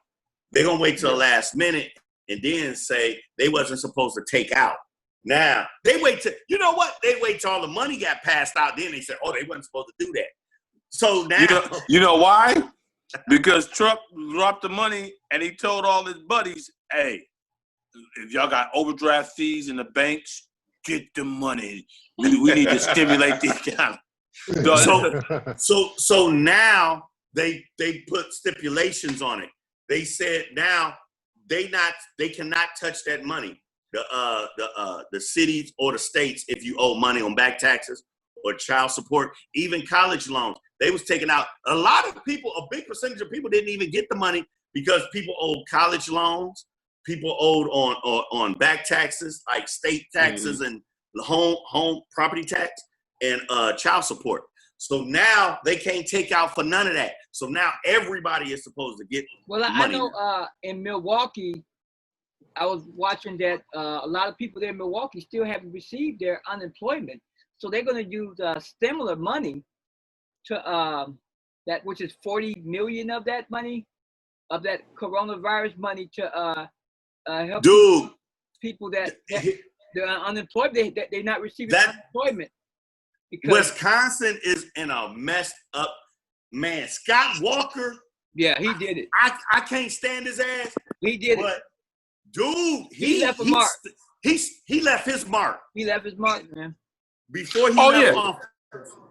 [SPEAKER 2] They're gonna wait till the last minute and then say they wasn't supposed to take out. Now they wait till they wait till all the money got passed out. Then they said, oh, they wasn't supposed to do that. So now
[SPEAKER 4] you know why? Because Trump dropped the money and he told all his buddies, hey, if y'all got overdraft fees in the banks, get the money. We need to stimulate the economy.
[SPEAKER 2] So now they put stipulations on it. They said now they cannot touch that money. The cities or the states, if you owe money on back taxes or child support, even college loans, they was taking out. A lot of people, a big percentage of people didn't even get the money because people owed college loans, people owed on back taxes like state taxes and home property tax and child support. So now they can't take out for none of that. So now everybody is supposed to get
[SPEAKER 3] money. I know in Milwaukee, I was watching that a lot of people there in Milwaukee still haven't received their unemployment. So they're going to use stimulus money to that, which is 40 million of that money, of that coronavirus money to help people that they're unemployed. They're not receiving unemployment. Because
[SPEAKER 2] Wisconsin is in a messed up man. Scott Walker.
[SPEAKER 3] Yeah, he did it.
[SPEAKER 2] I can't stand his ass.
[SPEAKER 3] He did it.
[SPEAKER 2] Dude,
[SPEAKER 3] he left a mark.
[SPEAKER 2] He left his mark.
[SPEAKER 3] He left his mark, man.
[SPEAKER 2] Before he left office.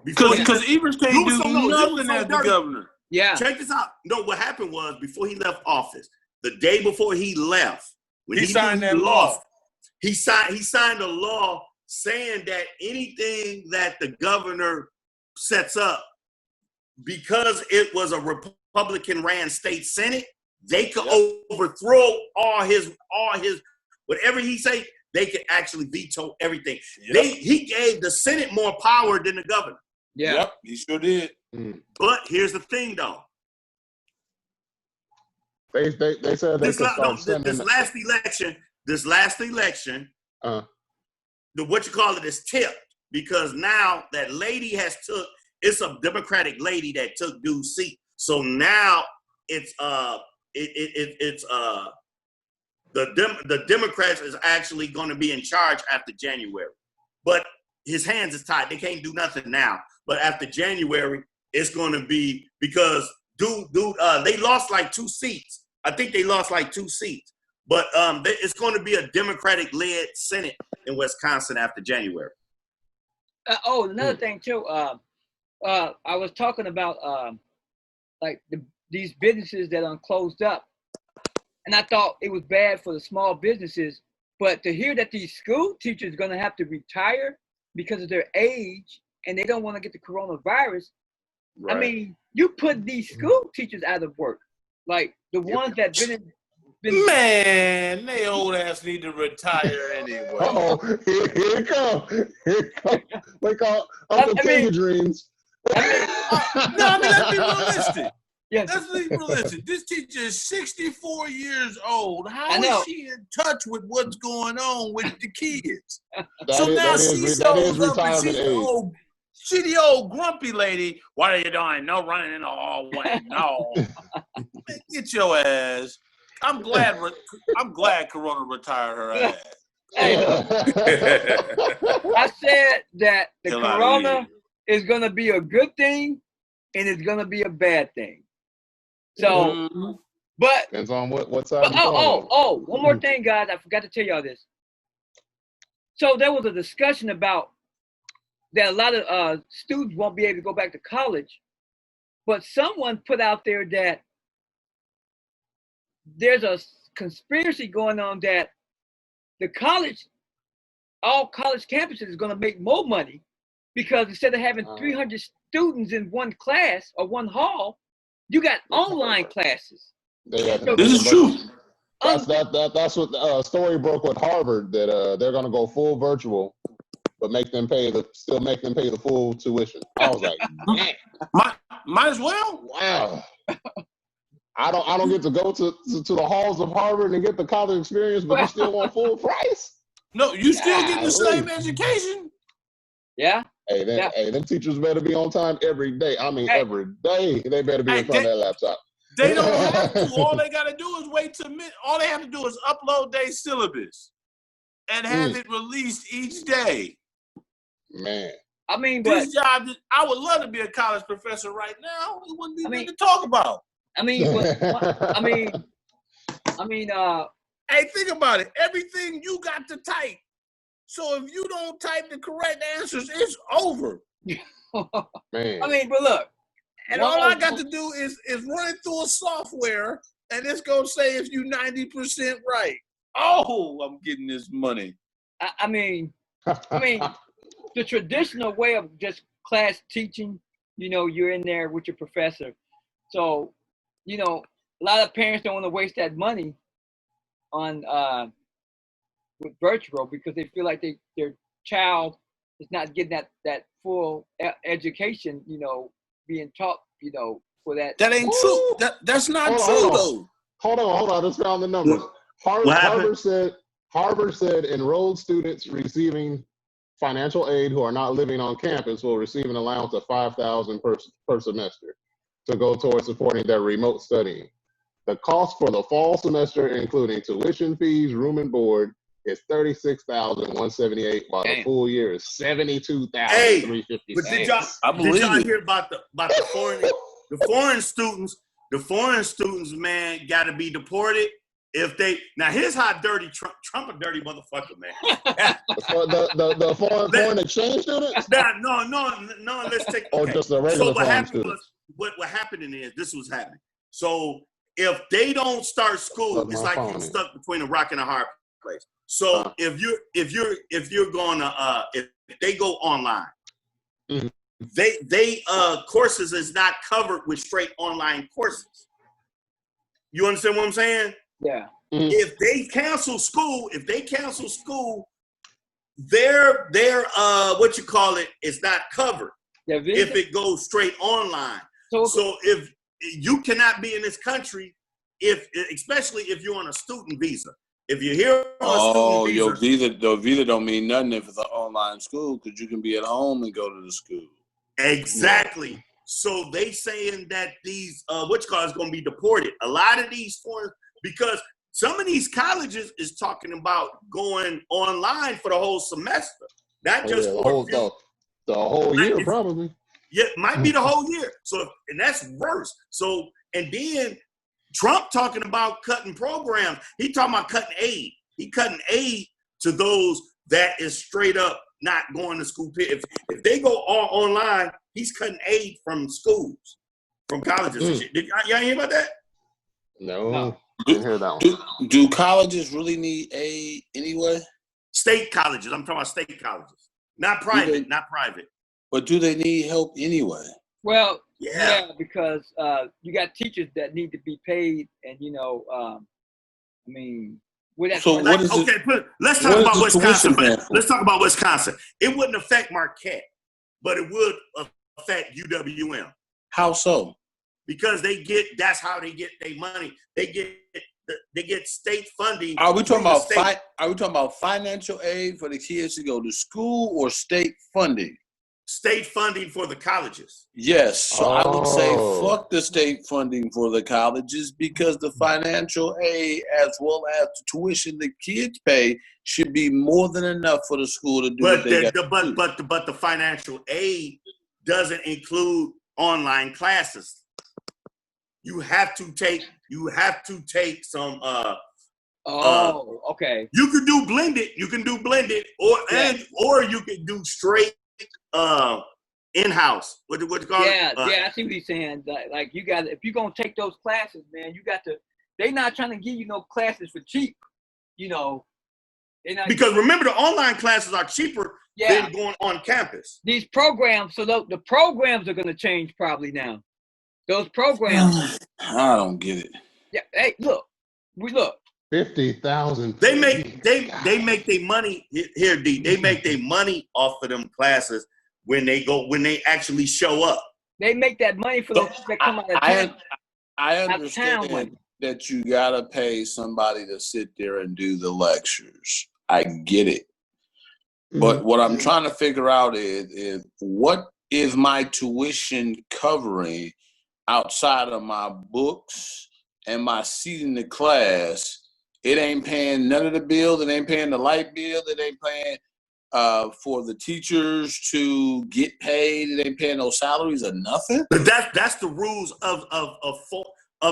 [SPEAKER 4] Because Evers can't do nothing as the governor.
[SPEAKER 3] Yeah.
[SPEAKER 2] Check this out. No, what happened was before he left office, the day before he left, when he signed that law, he signed a law saying that anything that the governor sets up, because it was a Republican-ran state Senate, they could overthrow all his whatever he say. They could actually veto everything. He gave the Senate more power than the governor.
[SPEAKER 3] Yeah.
[SPEAKER 4] Yep, he sure did.
[SPEAKER 2] But here's the thing, though.
[SPEAKER 1] They said they could start sending
[SPEAKER 2] this last election, what you call it is tipped, because now that lady it's a Democratic lady that took dude's seat. So now it's the Democrats is actually going to be in charge after January. But his hands is tied. They can't do nothing now. But after January, it's going to be because they lost like 2 seats. I think they lost like 2 seats. But it's going to be a Democratic-led Senate in Wisconsin after January.
[SPEAKER 3] Another thing too. I was talking about these businesses that are closed up, and I thought it was bad for the small businesses. But to hear that these school teachers are going to have to retire because of their age and they don't want to get the coronavirus, right. I mean, you put these school teachers out of work, like the ones that been.
[SPEAKER 4] Man, they old ass need to retire anyway.
[SPEAKER 1] Here it comes. Like Uncle King of Dreams.
[SPEAKER 4] Let's be realistic. Yeah. Let's be realistic. This teacher is 64 years old. How is she in touch with what's going on with the kids? She's the old grumpy lady. What are you doing? No running in the hallway. No. Get your ass. I'm glad Corona retired her ass.
[SPEAKER 3] I said that the Corona is going to be a good thing and it's going to be a bad thing. So,
[SPEAKER 4] Mhm.
[SPEAKER 3] but
[SPEAKER 1] Depends on what side you
[SPEAKER 3] one more thing, guys. I forgot to tell y'all this. So there was a discussion about that a lot of students won't be able to go back to college, but someone put out there that there's a conspiracy going on that all college campuses is going to make more money because instead of having 300 students in one class or one hall, you got online classes.
[SPEAKER 4] This is true.
[SPEAKER 1] That's what the story broke with Harvard, that they're going to go full virtual, but still make them pay the full tuition. I was like, man,
[SPEAKER 4] Might as well.
[SPEAKER 1] wow. I don't get to go to the halls of Harvard and get the college experience, but you still want full price?
[SPEAKER 4] No, you still get the
[SPEAKER 1] Golly.
[SPEAKER 4] same education.
[SPEAKER 3] Yeah.
[SPEAKER 1] Hey, them teachers better be on time every day. I mean, every day they better be in front of that laptop.
[SPEAKER 4] They don't have to. All they got to do is wait to all they have to do is upload their syllabus and have it released each day.
[SPEAKER 1] Man.
[SPEAKER 3] I mean,
[SPEAKER 4] this job, I would love to be a college professor right now. It wouldn't be nothing to talk about. Hey, think about it. Everything you got to type. So if you don't type the correct answers, it's over.
[SPEAKER 1] Man.
[SPEAKER 3] I mean, but look.
[SPEAKER 4] And all I got to do is run it through a software, and it's going to say if you 90% right. Oh, I'm getting this money.
[SPEAKER 3] I mean, the traditional way of just class teaching, you're in there with your professor. So, a lot of parents don't want to waste that money on with virtual because they feel like their child is not getting that full education, being taught, for that.
[SPEAKER 4] That ain't true. That's not true, though.
[SPEAKER 1] Hold on. I just found the numbers. Harvard said enrolled students receiving financial aid who are not living on campus will receive an allowance of $5,000 per semester to go towards supporting their remote studying. The cost for the fall semester, including tuition fees, room and board, is $36,178, while the full year is $72,356.
[SPEAKER 2] But did y'all hear about the foreign students? The foreign students, man, got to be deported. Now here's how dirty Trump a dirty motherfucker, man.
[SPEAKER 1] the foreign exchange students?
[SPEAKER 2] No. Let's take.
[SPEAKER 1] Or just the regular foreign students?
[SPEAKER 2] What happening is this was happening. So if they don't start school, it's like you're stuck between a rock and a hard place. So if you're going to if they go online, they courses is not covered with straight online courses. You understand what I'm saying?
[SPEAKER 3] Yeah.
[SPEAKER 2] If they cancel school, their what you call it is not covered.
[SPEAKER 3] Yeah,
[SPEAKER 2] if it goes straight online. So if you cannot be in this country, especially if you're on a student visa. If you're here on a student visa,
[SPEAKER 4] your visa don't mean nothing if it's an online school because you can be at home and go to the school.
[SPEAKER 2] Exactly. Yeah. So they saying that these is going to be deported. A lot of these foreign, because some of these colleges is talking about going online for the whole semester, not just for
[SPEAKER 1] the whole year, probably.
[SPEAKER 2] Yeah, might be the whole year. So, and that's worse. So, and then Trump talking about cutting programs. He talking about cutting aid. He cutting aid to those that is straight up not going to school. If they go all online, he's cutting aid from schools, from colleges and shit. Y'all hear about that?
[SPEAKER 1] No. Didn't hear that one.
[SPEAKER 4] Do colleges really need aid anyway?
[SPEAKER 2] State colleges. I'm talking about state colleges. Not private. Not private.
[SPEAKER 4] But do they need help anyway?
[SPEAKER 3] Well, yeah, because you got teachers that need to be paid, and let's talk about Wisconsin. Let's talk about Wisconsin. It wouldn't affect Marquette, but it would affect UWM.
[SPEAKER 4] How so?
[SPEAKER 2] Because that's how they get their money. They get state funding.
[SPEAKER 4] Are we talking about financial aid for the kids to go to school or state funding?
[SPEAKER 2] State funding for the colleges.
[SPEAKER 4] Yes. So I would say fuck the state funding for the colleges because the financial aid as well as the tuition the kids pay should be more than enough for the school to do what they got to do.
[SPEAKER 2] But the financial aid doesn't include online classes. you have to take some
[SPEAKER 3] Okay.
[SPEAKER 2] you can do blended, or you can do straight in-house. What you call
[SPEAKER 3] Yeah,
[SPEAKER 2] it?
[SPEAKER 3] I see what he's saying. Like you got, if you're gonna take those classes, man, you got to. They not trying to give you no classes for cheap. You know, they not.
[SPEAKER 2] Because remember, the online classes are cheaper than going on campus.
[SPEAKER 3] These programs, so the programs are gonna change probably now. Those programs.
[SPEAKER 4] I don't get it.
[SPEAKER 3] Yeah. Hey, look.
[SPEAKER 1] 50,000.
[SPEAKER 2] They make their money here, D. They make their money off of them classes when they actually show up.
[SPEAKER 3] They make that money for those that come out of town.
[SPEAKER 4] I understand that you gotta pay somebody to sit there and do the lectures. I get it. But what I'm trying to figure out is what is my tuition covering outside of my books and my seat in the class? It ain't paying none of the bills. It ain't paying the light bill. It ain't paying for the teachers to get paid. It ain't paying no salaries or nothing.
[SPEAKER 2] But that's the rules of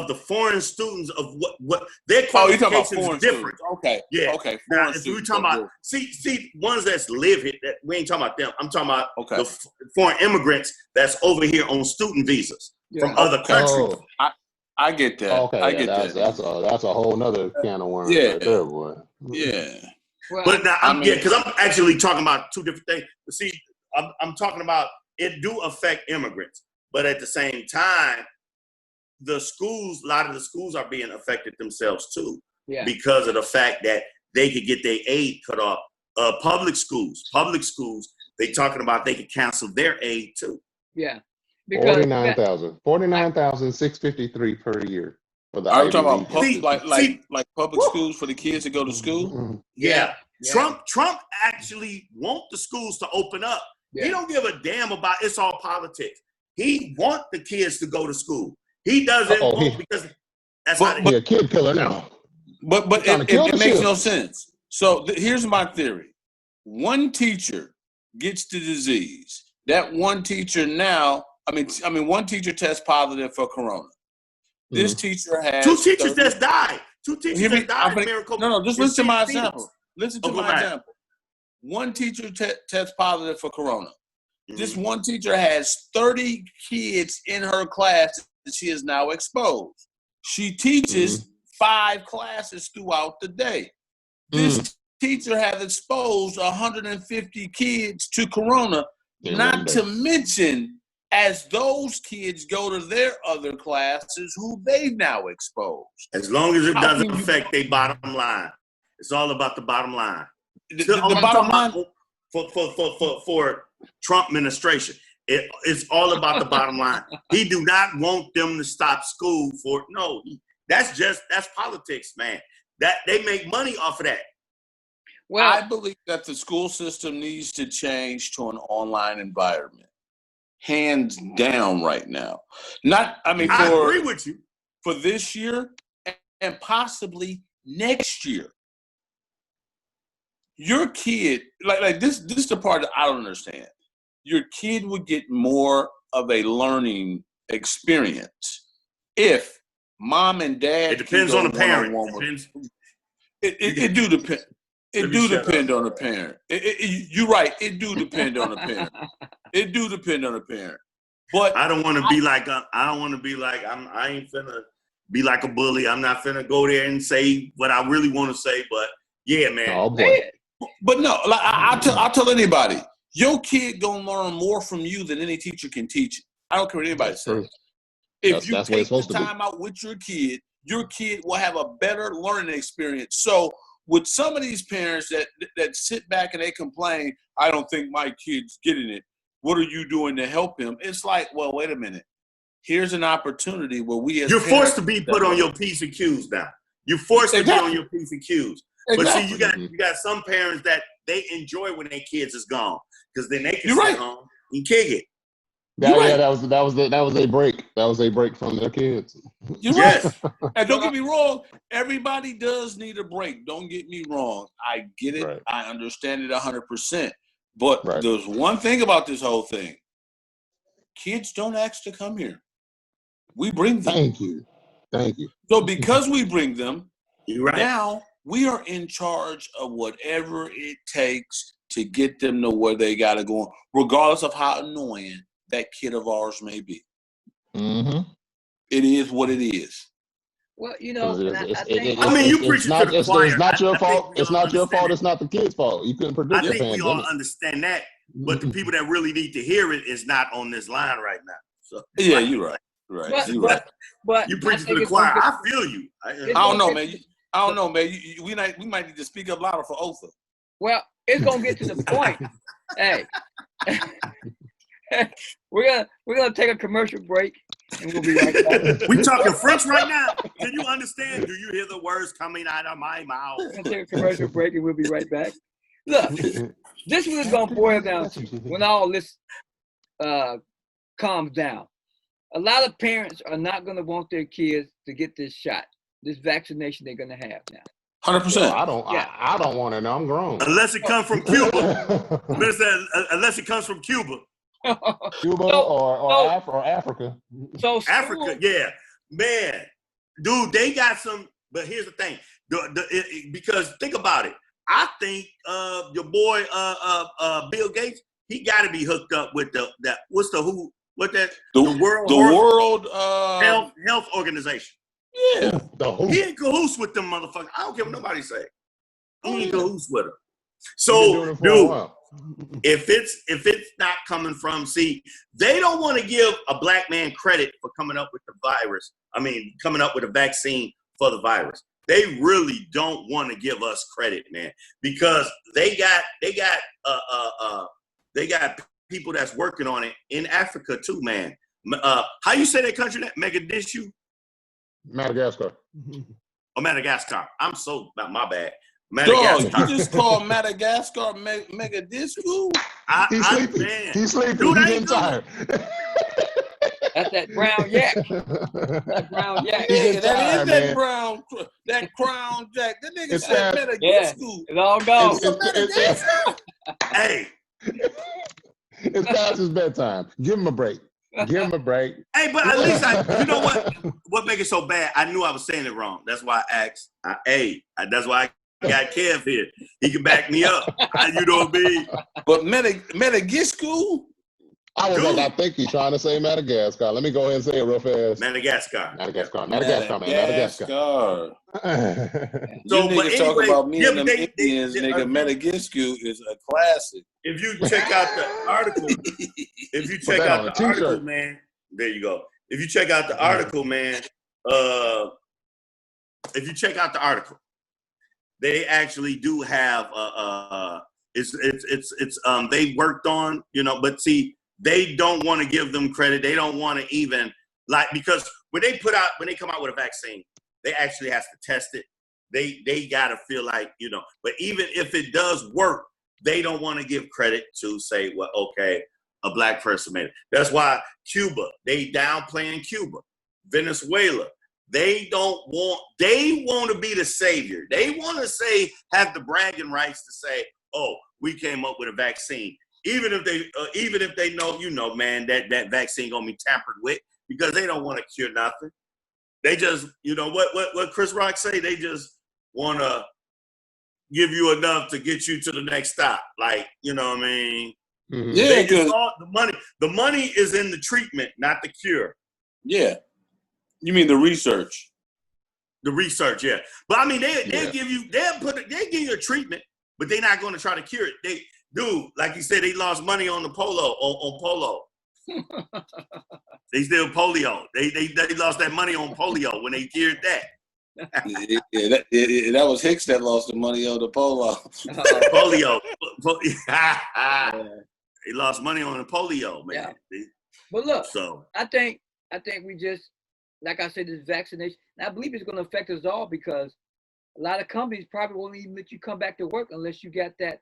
[SPEAKER 2] the foreign students of what their qualifications is different.
[SPEAKER 4] Students. Okay.
[SPEAKER 2] Yeah.
[SPEAKER 4] Okay.
[SPEAKER 2] Now, if we're talking about see ones that's live here, that we ain't talking about them. I'm talking about the foreign immigrants that's over here on student visas from other countries.
[SPEAKER 4] I get that.
[SPEAKER 1] Okay,
[SPEAKER 4] I get that.
[SPEAKER 1] That's a whole nother can of worms right there, boy.
[SPEAKER 4] Yeah.
[SPEAKER 2] Well, but now because I'm actually talking about two different things. But see, I'm talking about it do affect immigrants, but at the same time, a lot of the schools are being affected themselves too, because of the fact that they could get their aid cut off. Public schools, they talking about they could cancel their aid too.
[SPEAKER 3] Yeah.
[SPEAKER 1] 49,653 per year.
[SPEAKER 4] Are you talking about like public schools for the kids to go to school?
[SPEAKER 2] Yeah. Trump actually want the schools to open up. He don't give a damn about it's all politics. He want the kids to go to school. He doesn't want because that's how
[SPEAKER 1] he a kid killer now.
[SPEAKER 4] But it makes no sense. So here's my theory. One teacher gets the disease. That one teacher now, one teacher tests positive for corona. This teacher has
[SPEAKER 2] 2 teachers just died. 2 teachers just died.
[SPEAKER 4] No, just listen to my example. Example. One teacher tests positive for corona. This one teacher has 30 kids in her class that she is now exposed. She teaches 5 classes throughout the day. This teacher has exposed 150 kids to corona, not to mention as those kids go to their other classes who they've now exposed.
[SPEAKER 2] As long as it doesn't affect their bottom line. It's all about the bottom line.
[SPEAKER 4] The bottom line
[SPEAKER 2] for Trump administration. It's all about the bottom line. He do not want them to stop school that's politics, man. That they make money off of that.
[SPEAKER 4] Well, I believe that the school system needs to change to an online environment. Hands down right now. I agree with you. For this year and possibly next year. Your kid, like this is the part that I don't understand. Your kid would get more of a learning experience if mom and dad.
[SPEAKER 2] It depends on the parent.
[SPEAKER 4] It do depend. It do depend on the parent. You're right. It do depend on the parent. It do depend on the parent. But
[SPEAKER 2] I don't want to be like I ain't finna be like a bully. I'm not finna go there and say what I really want to say. But yeah, man.
[SPEAKER 1] Oh boy.
[SPEAKER 4] But no, like I'll tell anybody, your kid gonna learn more from you than any teacher can teach. I don't care what anybody says. If you take the time out with your kid will have a better learning experience. So with some of these parents that sit back and they complain, I don't think my kid's getting it. What are you doing to help him? It's like, well, wait a minute. Here's an opportunity where you're
[SPEAKER 2] forced to be put on your P's and Q's now. You're forced to be on your P's and Q's. But see, you got some parents that they enjoy when their kids is gone because then they can sit home and kick it.
[SPEAKER 1] That was a break. That was a break from their kids.
[SPEAKER 4] You're right. And don't get me wrong, everybody does need a break. Don't get me wrong. I get it. Right. I understand it 100%. But there's one thing about this whole thing. Kids don't ask to come here. We bring them.
[SPEAKER 1] Thank you.
[SPEAKER 4] So because we bring them,
[SPEAKER 2] You're right.
[SPEAKER 4] now we are in charge of whatever it takes to get them to where they got to go, regardless of how annoying that kid of ours may be.
[SPEAKER 1] Mm-hmm.
[SPEAKER 4] It is what it is.
[SPEAKER 3] Well, you know, and I think
[SPEAKER 2] I mean, you preach it to the choir.
[SPEAKER 1] It's not your
[SPEAKER 2] I think
[SPEAKER 1] fault.
[SPEAKER 2] we
[SPEAKER 1] It's
[SPEAKER 2] all
[SPEAKER 1] not your
[SPEAKER 2] understand
[SPEAKER 1] fault.
[SPEAKER 2] it.
[SPEAKER 1] It's not the kid's fault. You couldn't predict
[SPEAKER 2] I
[SPEAKER 1] the
[SPEAKER 2] think we all
[SPEAKER 1] pandemic.
[SPEAKER 2] understand that, but the people that really need to hear it is not on this line right now. So
[SPEAKER 4] Yeah, you're right. Right. You're right.
[SPEAKER 3] but
[SPEAKER 2] you
[SPEAKER 3] I
[SPEAKER 2] preach to
[SPEAKER 3] think
[SPEAKER 2] the
[SPEAKER 3] it's gonna
[SPEAKER 2] choir.
[SPEAKER 3] get-
[SPEAKER 2] I feel you.
[SPEAKER 4] I don't know, man. I don't know, man. We might need to speak up louder for Otha.
[SPEAKER 3] Well, it's gonna get to the point. Hey, we're gonna take a commercial break, and we'll be right back.
[SPEAKER 2] We talking French right now. Can you understand? Do you hear the words coming out of my mouth?
[SPEAKER 3] We're gonna take a commercial break, and we'll be right back. Look, this is gonna boil down to when all this calms down. A lot of parents are not gonna want their kids to get this shot, this vaccination they're gonna have now.
[SPEAKER 4] 100%.
[SPEAKER 1] I don't want it. I'm grown.
[SPEAKER 2] Unless it comes from Cuba. Unless it comes from Cuba.
[SPEAKER 1] Cuba or Africa.
[SPEAKER 3] So
[SPEAKER 2] Africa, yeah. Man, dude, they got some, but here's the thing. Because think about it. I think your boy Bill Gates, he got to be hooked up with the World Health Organization.
[SPEAKER 4] Yeah.
[SPEAKER 2] He in cahoots with them motherfuckers. I don't care what nobody say. He in cahoots with them. So, dude, if it's not coming from, see, they don't want to give a black man credit for coming up with the virus. I mean, coming up with a vaccine for the virus. They really don't want to give us credit, man, because they got people that's working on it in Africa too, man. How you say that country? That Mogadishu?
[SPEAKER 1] Madagascar.
[SPEAKER 2] Oh, Madagascar. I'm so my bad.
[SPEAKER 4] Dog,
[SPEAKER 2] Madagascar.
[SPEAKER 4] you just called Madagascar Megadisco?
[SPEAKER 1] He's sleeping.
[SPEAKER 2] Dude,
[SPEAKER 1] He's
[SPEAKER 2] I
[SPEAKER 1] getting
[SPEAKER 2] ain't
[SPEAKER 1] tired.
[SPEAKER 3] that's that brown yak. That brown yak.
[SPEAKER 4] Yeah, that
[SPEAKER 1] tired,
[SPEAKER 4] is that
[SPEAKER 1] man.
[SPEAKER 4] brown, that crown jack. That nigga
[SPEAKER 1] It's
[SPEAKER 4] said
[SPEAKER 1] that-
[SPEAKER 4] Megadisco.
[SPEAKER 3] It's all gone.
[SPEAKER 2] Hey,
[SPEAKER 1] It's past his bedtime. Give him a break. Give him a break.
[SPEAKER 2] hey, but at least you know what make it so bad? I knew I was saying it wrong. That's why I asked. That's why I got Kev here. He can back me up. You know what I mean?
[SPEAKER 4] But Megadisco?
[SPEAKER 1] I think he's trying to say Madagascar. Let me go ahead and say it real fast.
[SPEAKER 2] Madagascar.
[SPEAKER 1] Madagascar, man. Madagascar.
[SPEAKER 2] So,
[SPEAKER 4] You
[SPEAKER 2] but
[SPEAKER 4] niggas talk
[SPEAKER 2] anyway,
[SPEAKER 4] about me and them
[SPEAKER 2] they-
[SPEAKER 4] Indians, nigga. Megadisco is a classic.
[SPEAKER 2] If you check out the article, man, there you go. If you check out the article, man, they actually do have they worked on, but see, they don't want to give them credit. They don't want to even because when they come out with a vaccine, they actually have to test it. They gotta feel like, but even if it does work, they don't want to give credit to say, well, okay, a black person made it. That's why Cuba, they downplaying Cuba. Venezuela, they want to be the savior. They want to have the bragging rights to say, oh, we came up with a vaccine. Even if they know, man, that vaccine gonna be tampered with, because they don't want to cure nothing. They just, what Chris Rock say, they just want to give you enough to get you to the next stop. Like, you know what I mean?
[SPEAKER 1] Mm-hmm.
[SPEAKER 4] Yeah,
[SPEAKER 2] the money is in the treatment, not the cure.
[SPEAKER 4] Yeah. You mean the research?
[SPEAKER 2] The research, yeah. But I mean, they'll give you a treatment, but they're not going to try to cure it. Like you said, they lost money on the polo, on polo. They still polio. They lost that money on polio when they cured that.
[SPEAKER 4] That was Hicks that lost the money on the polo.
[SPEAKER 2] Polio. They lost money on the polio, man.
[SPEAKER 3] Yeah. But look,
[SPEAKER 2] so
[SPEAKER 3] I think we just, like I said, this vaccination, and I believe it's going to affect us all, because a lot of companies probably won't even let you come back to work unless you got that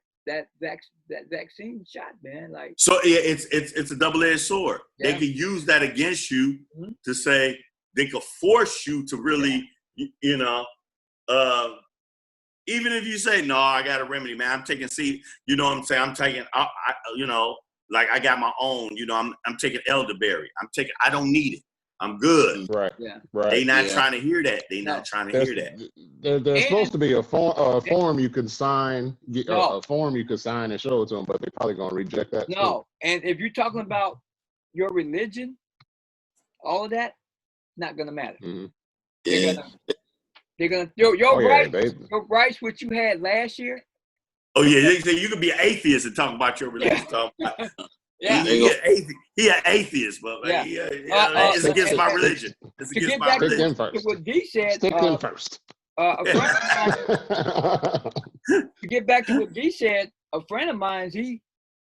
[SPEAKER 3] vaccine shot, man. Like,
[SPEAKER 2] so yeah, it's a double-edged sword.
[SPEAKER 3] Yeah.
[SPEAKER 2] They could use that against you to say they could force you to really, even if you say, no, I got a remedy, man. I'm taking you know what I'm saying? I'm taking, like I got my own, I'm taking elderberry. I don't need it. I'm good.
[SPEAKER 1] Right.
[SPEAKER 3] Yeah.
[SPEAKER 1] Right.
[SPEAKER 2] They not
[SPEAKER 4] Yeah.
[SPEAKER 2] trying to hear that. They
[SPEAKER 3] No.
[SPEAKER 2] not trying to hear that.
[SPEAKER 1] There's
[SPEAKER 3] And-
[SPEAKER 1] supposed to be a form you can sign,
[SPEAKER 3] No.
[SPEAKER 1] a form you can sign and show it to them, but they're probably gonna reject that.
[SPEAKER 3] No, and if you're talking about your religion, all of that, not gonna matter.
[SPEAKER 1] Mhm.
[SPEAKER 3] They're
[SPEAKER 4] Yeah.
[SPEAKER 3] gonna your
[SPEAKER 1] Oh yeah,
[SPEAKER 3] rights,
[SPEAKER 1] they,
[SPEAKER 3] your rights, what you had last year.
[SPEAKER 2] Oh yeah, they say you could be an atheist and talk about your religion. Talk about,
[SPEAKER 3] Yeah.
[SPEAKER 2] he an atheist, but
[SPEAKER 3] Yeah.
[SPEAKER 2] it's against my religion. It's
[SPEAKER 3] To
[SPEAKER 2] against
[SPEAKER 3] get
[SPEAKER 2] my
[SPEAKER 3] back
[SPEAKER 1] stick
[SPEAKER 2] religion.
[SPEAKER 1] them first.
[SPEAKER 3] What D said,
[SPEAKER 1] Stick them first.
[SPEAKER 3] a friend of mine, to get back to what D said, a friend of mine, he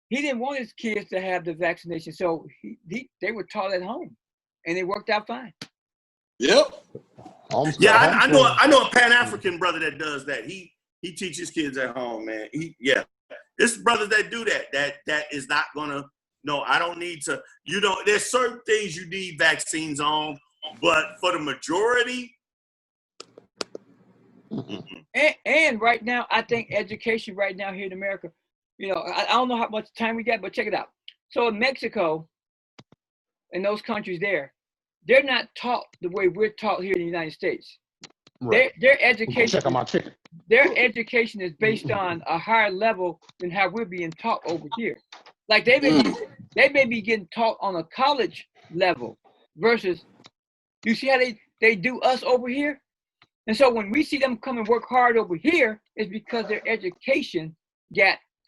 [SPEAKER 3] didn't want his kids to have the vaccination, so they were taught at home, and it worked out fine.
[SPEAKER 4] Yep.
[SPEAKER 2] Yeah, I know a Pan African brother that does that. He teaches kids at home, man. It's brothers that do that. That is not gonna. No, I don't need to. There's certain things you need vaccines on, but for the majority.
[SPEAKER 3] And right now, I think education right now here in America, I don't know how much time we got, but check it out. So in Mexico, and those countries there, they're not taught the way we're taught here in the United States.
[SPEAKER 1] Right.
[SPEAKER 3] Their education,
[SPEAKER 1] Check on my chicken.
[SPEAKER 3] their education is based on a higher level than how we're being taught over here. Like they may be getting taught on a college level versus, you see how they do us over here? And so when we see them come and work hard over here, it's because their education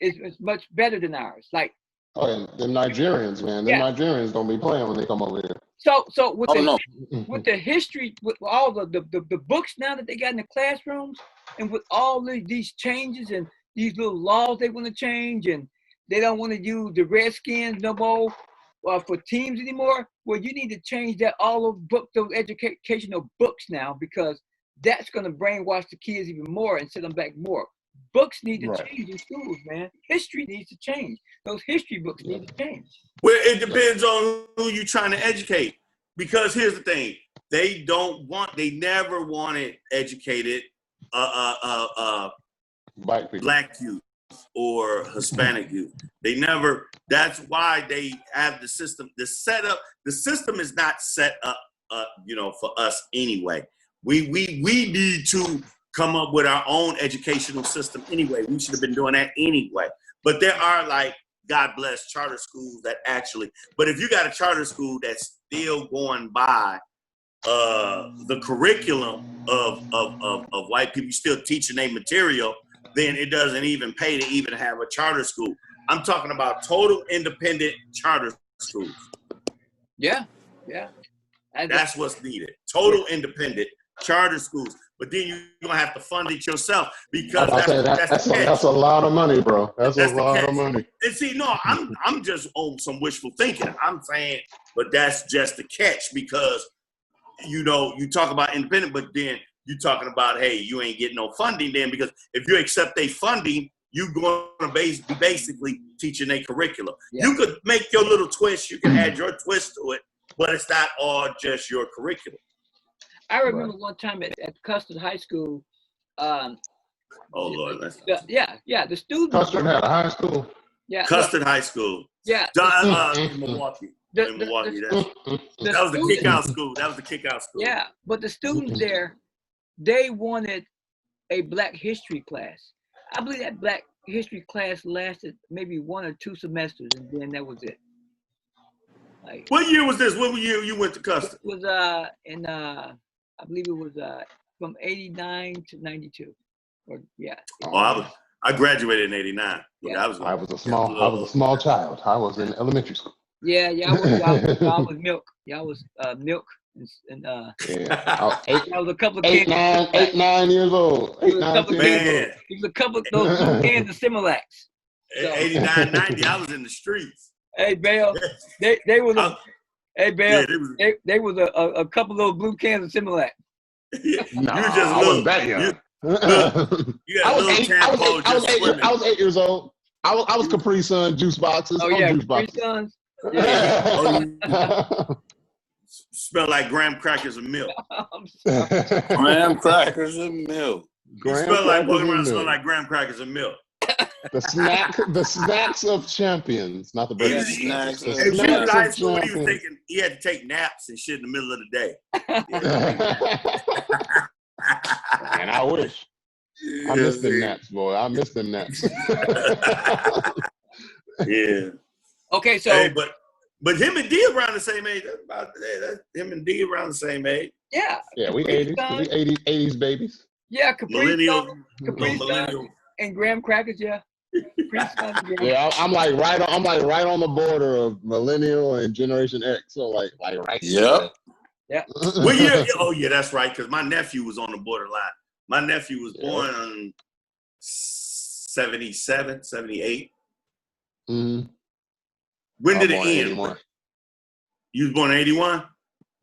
[SPEAKER 3] is much better than ours. Like,
[SPEAKER 1] Oh, and them Nigerians, man. Them
[SPEAKER 3] Yeah.
[SPEAKER 1] Nigerians don't be playing when they come over here.
[SPEAKER 3] so with
[SPEAKER 4] Oh,
[SPEAKER 3] the history, with all the books now that they got in the classrooms, and with all these changes and these little laws they want to change, and they don't want to use the Redskins no more for teams anymore. Well, you need to change that, all those educational books now, because that's going to brainwash the kids even more and set them back more. Books need to
[SPEAKER 1] Right.
[SPEAKER 3] change in schools, man. History needs to change. Those history books need to change.
[SPEAKER 2] Well, it depends on who you're trying to educate. Because here's the thing: they never wanted educated
[SPEAKER 1] Black people.
[SPEAKER 2] black youth or Hispanic youth. They never. That's why they have the system. The system is not set up, for us anyway. We need to come up with our own educational system anyway. We should have been doing that anyway. But there are, like, God bless, charter schools that actually. But if you got a charter school that's still going by the curriculum of white people, still teaching their material, then it doesn't even pay to even have a charter school. I'm talking about total independent charter schools.
[SPEAKER 3] Yeah.
[SPEAKER 2] That's what's needed. Total independent charter schools. But then you're gonna have to fund it yourself, because
[SPEAKER 1] That's a lot of money, bro. That's a lot of money.
[SPEAKER 2] And see, no, I'm just on some wishful thinking. I'm saying, but that's just the catch, because you talk about independent, but then you're talking about, hey, you ain't getting no funding then, because if you accept their funding, you're going to be basically teaching a curriculum.
[SPEAKER 3] Yeah.
[SPEAKER 2] You could make your little twist, you can add your twist to it, but it's not all just your curriculum.
[SPEAKER 3] I remember one time at Custard High School.
[SPEAKER 2] Oh Lord, that's
[SPEAKER 3] The students.
[SPEAKER 1] Custard had a high school.
[SPEAKER 3] Yeah.
[SPEAKER 2] Custard High School.
[SPEAKER 3] Yeah.
[SPEAKER 2] In Milwaukee.
[SPEAKER 3] The
[SPEAKER 2] In Milwaukee. That was the
[SPEAKER 3] students-
[SPEAKER 2] kick-out school. That was the kick-out school.
[SPEAKER 3] Yeah, but the students there, they wanted a Black history class. I believe that Black history class lasted maybe 1 or 2 semesters, and then that was it. Like,
[SPEAKER 2] What year was this? What year you went to Custard?
[SPEAKER 3] it was I believe it was from 89 to 92. Or
[SPEAKER 2] Oh, I graduated in '89.
[SPEAKER 3] Yeah.
[SPEAKER 2] I was
[SPEAKER 1] a small child. I was in elementary school.
[SPEAKER 3] Yeah, y'all was milk. Y'all was milk and
[SPEAKER 1] Yeah, I was
[SPEAKER 3] that was a couple of
[SPEAKER 1] eight,
[SPEAKER 3] kids.
[SPEAKER 1] 9 years old.
[SPEAKER 3] It was a couple of kids.
[SPEAKER 2] Man,
[SPEAKER 3] It was a couple of those blue cans of Similac. So-
[SPEAKER 2] 89, 90, I was in the streets.
[SPEAKER 3] Hey, Bale, they was a, hey, Bale,
[SPEAKER 2] Yeah, it was,
[SPEAKER 3] they was a couple of those blue cans of Similac.
[SPEAKER 2] you
[SPEAKER 1] Nah,
[SPEAKER 2] just
[SPEAKER 1] I wasn't that young.
[SPEAKER 2] You got a little tadpole just swimming.
[SPEAKER 1] I was 8 years old. I was Capri Sun juice boxes.
[SPEAKER 3] Oh
[SPEAKER 1] I was
[SPEAKER 3] yeah,
[SPEAKER 1] juice
[SPEAKER 3] Capri
[SPEAKER 1] boxes.
[SPEAKER 3] Suns. Yeah.
[SPEAKER 2] Smell like graham crackers and milk.
[SPEAKER 3] I'm sorry.
[SPEAKER 4] Graham crackers and milk.
[SPEAKER 2] You smell like walking around smelling like graham crackers and milk.
[SPEAKER 1] The snacks of champions, not the
[SPEAKER 2] He
[SPEAKER 1] breakfast.
[SPEAKER 2] was-
[SPEAKER 1] of
[SPEAKER 2] he-
[SPEAKER 1] champions. The
[SPEAKER 2] If he was in
[SPEAKER 1] snacks
[SPEAKER 2] high
[SPEAKER 1] of
[SPEAKER 2] school, he was
[SPEAKER 1] champions.
[SPEAKER 2] thinking he had to take naps and shit in the middle of the day.
[SPEAKER 1] And I wish. I miss them naps, boy. I miss them naps.
[SPEAKER 2] Yeah.
[SPEAKER 3] Okay, so
[SPEAKER 2] Hey, but him and D around the same age. That's about that's him and D around the same age.
[SPEAKER 3] yeah,
[SPEAKER 1] Yeah, we
[SPEAKER 3] Capri
[SPEAKER 1] 80s.
[SPEAKER 3] Sun.
[SPEAKER 1] We 80s babies.
[SPEAKER 3] Yeah, Capri
[SPEAKER 2] Millennial,
[SPEAKER 3] Sun, Capri Sun
[SPEAKER 2] millennial.
[SPEAKER 3] and graham crackers. Yeah, Capri Sun and graham
[SPEAKER 1] Yeah, I'm like right on the border of millennial and Generation X. So like right.
[SPEAKER 4] Yep.
[SPEAKER 2] What year? Oh yeah, that's right. Because my nephew was on the borderline. My nephew was
[SPEAKER 1] Yeah.
[SPEAKER 2] born in 77, 78.
[SPEAKER 1] Mhm.
[SPEAKER 2] When did it
[SPEAKER 1] I'm born in
[SPEAKER 2] end?
[SPEAKER 1] 81.
[SPEAKER 2] You was born in 81?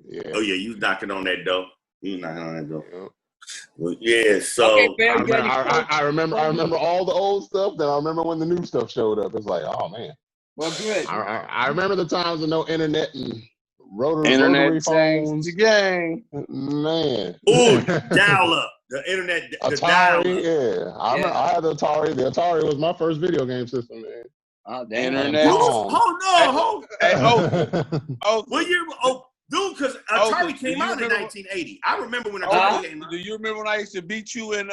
[SPEAKER 1] Yeah.
[SPEAKER 2] Oh yeah, you was knocking on that door. You was knocking on that door.
[SPEAKER 1] Yeah.
[SPEAKER 2] Well, yeah, so
[SPEAKER 3] Okay,
[SPEAKER 1] I
[SPEAKER 3] Barry, you got
[SPEAKER 1] remember,
[SPEAKER 3] any
[SPEAKER 1] I remember all the old stuff. Then I remember when the new stuff showed up. It's like, oh man.
[SPEAKER 3] Well, good.
[SPEAKER 1] I remember the times with no internet and rotary
[SPEAKER 4] Internet
[SPEAKER 1] phones.
[SPEAKER 4] changed the game.
[SPEAKER 1] Man.
[SPEAKER 2] ooh, dial up. The internet, the dial
[SPEAKER 1] Atari,
[SPEAKER 2] up.
[SPEAKER 1] yeah. I remember I had the Atari. The Atari was my first video game system, man.
[SPEAKER 3] Oh, damn.
[SPEAKER 4] Internet.
[SPEAKER 1] Oh.
[SPEAKER 2] Hold.
[SPEAKER 4] Hey, oh,
[SPEAKER 2] What year? Oh, dude, because
[SPEAKER 4] Oh,
[SPEAKER 2] Atari
[SPEAKER 4] do
[SPEAKER 2] came
[SPEAKER 4] you
[SPEAKER 2] out in
[SPEAKER 4] remember-
[SPEAKER 2] 1980. I remember when
[SPEAKER 4] oh,
[SPEAKER 2] Atari came out.
[SPEAKER 4] do you remember when I used to beat you in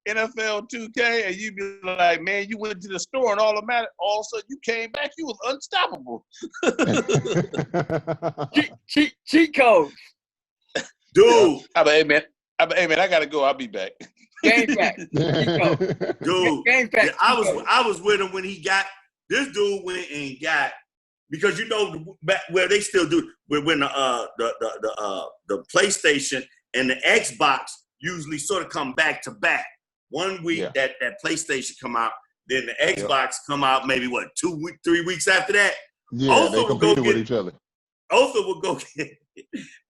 [SPEAKER 4] NFL 2K and you'd be like, man, you went to the store and all of a sudden you came back, you was unstoppable.
[SPEAKER 3] Cheat code.
[SPEAKER 2] Dude,
[SPEAKER 4] Hey man, I gotta go. I'll be back.
[SPEAKER 3] Game fact.
[SPEAKER 2] dude.
[SPEAKER 3] Game fact.
[SPEAKER 2] Yeah, I was with him when he got this dude went and got because you know back where they still do when the PlayStation and the Xbox usually sort of come back to back. 1 week
[SPEAKER 1] Yeah.
[SPEAKER 2] that PlayStation come out, then the Xbox come out maybe 3 weeks after that.
[SPEAKER 1] Yeah,
[SPEAKER 2] Also,
[SPEAKER 1] they
[SPEAKER 2] go
[SPEAKER 1] competed with
[SPEAKER 2] get-
[SPEAKER 1] each other.
[SPEAKER 2] Otha would go get.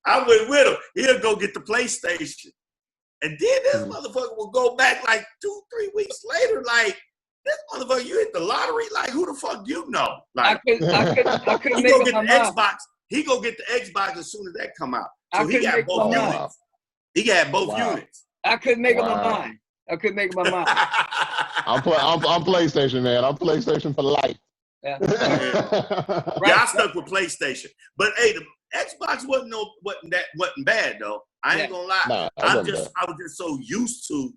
[SPEAKER 2] I went with him. He'll go get the PlayStation, and then this
[SPEAKER 1] Mhm.
[SPEAKER 2] motherfucker will go back like 2-3 weeks later. Like this motherfucker, you hit the lottery. Like who the fuck you know?
[SPEAKER 3] I
[SPEAKER 2] Like
[SPEAKER 3] couldn't
[SPEAKER 2] he
[SPEAKER 3] make
[SPEAKER 2] go
[SPEAKER 3] up
[SPEAKER 2] get
[SPEAKER 3] my
[SPEAKER 2] the
[SPEAKER 3] mind.
[SPEAKER 2] He go get the Xbox as soon as that come out.
[SPEAKER 3] I
[SPEAKER 2] So he
[SPEAKER 3] couldn't
[SPEAKER 2] got
[SPEAKER 3] make
[SPEAKER 2] both
[SPEAKER 3] my mind.
[SPEAKER 2] units. He got both
[SPEAKER 1] Wow.
[SPEAKER 2] units.
[SPEAKER 3] I couldn't make up my
[SPEAKER 1] Wow.
[SPEAKER 3] mind. I couldn't make up my mind.
[SPEAKER 1] I'm PlayStation, man. I'm PlayStation for life.
[SPEAKER 3] Yeah.
[SPEAKER 2] Yeah, I stuck with PlayStation, but hey, the Xbox wasn't bad though. I ain't gonna lie.
[SPEAKER 1] Nah, that
[SPEAKER 2] I
[SPEAKER 1] wasn't bad.
[SPEAKER 2] was just so used to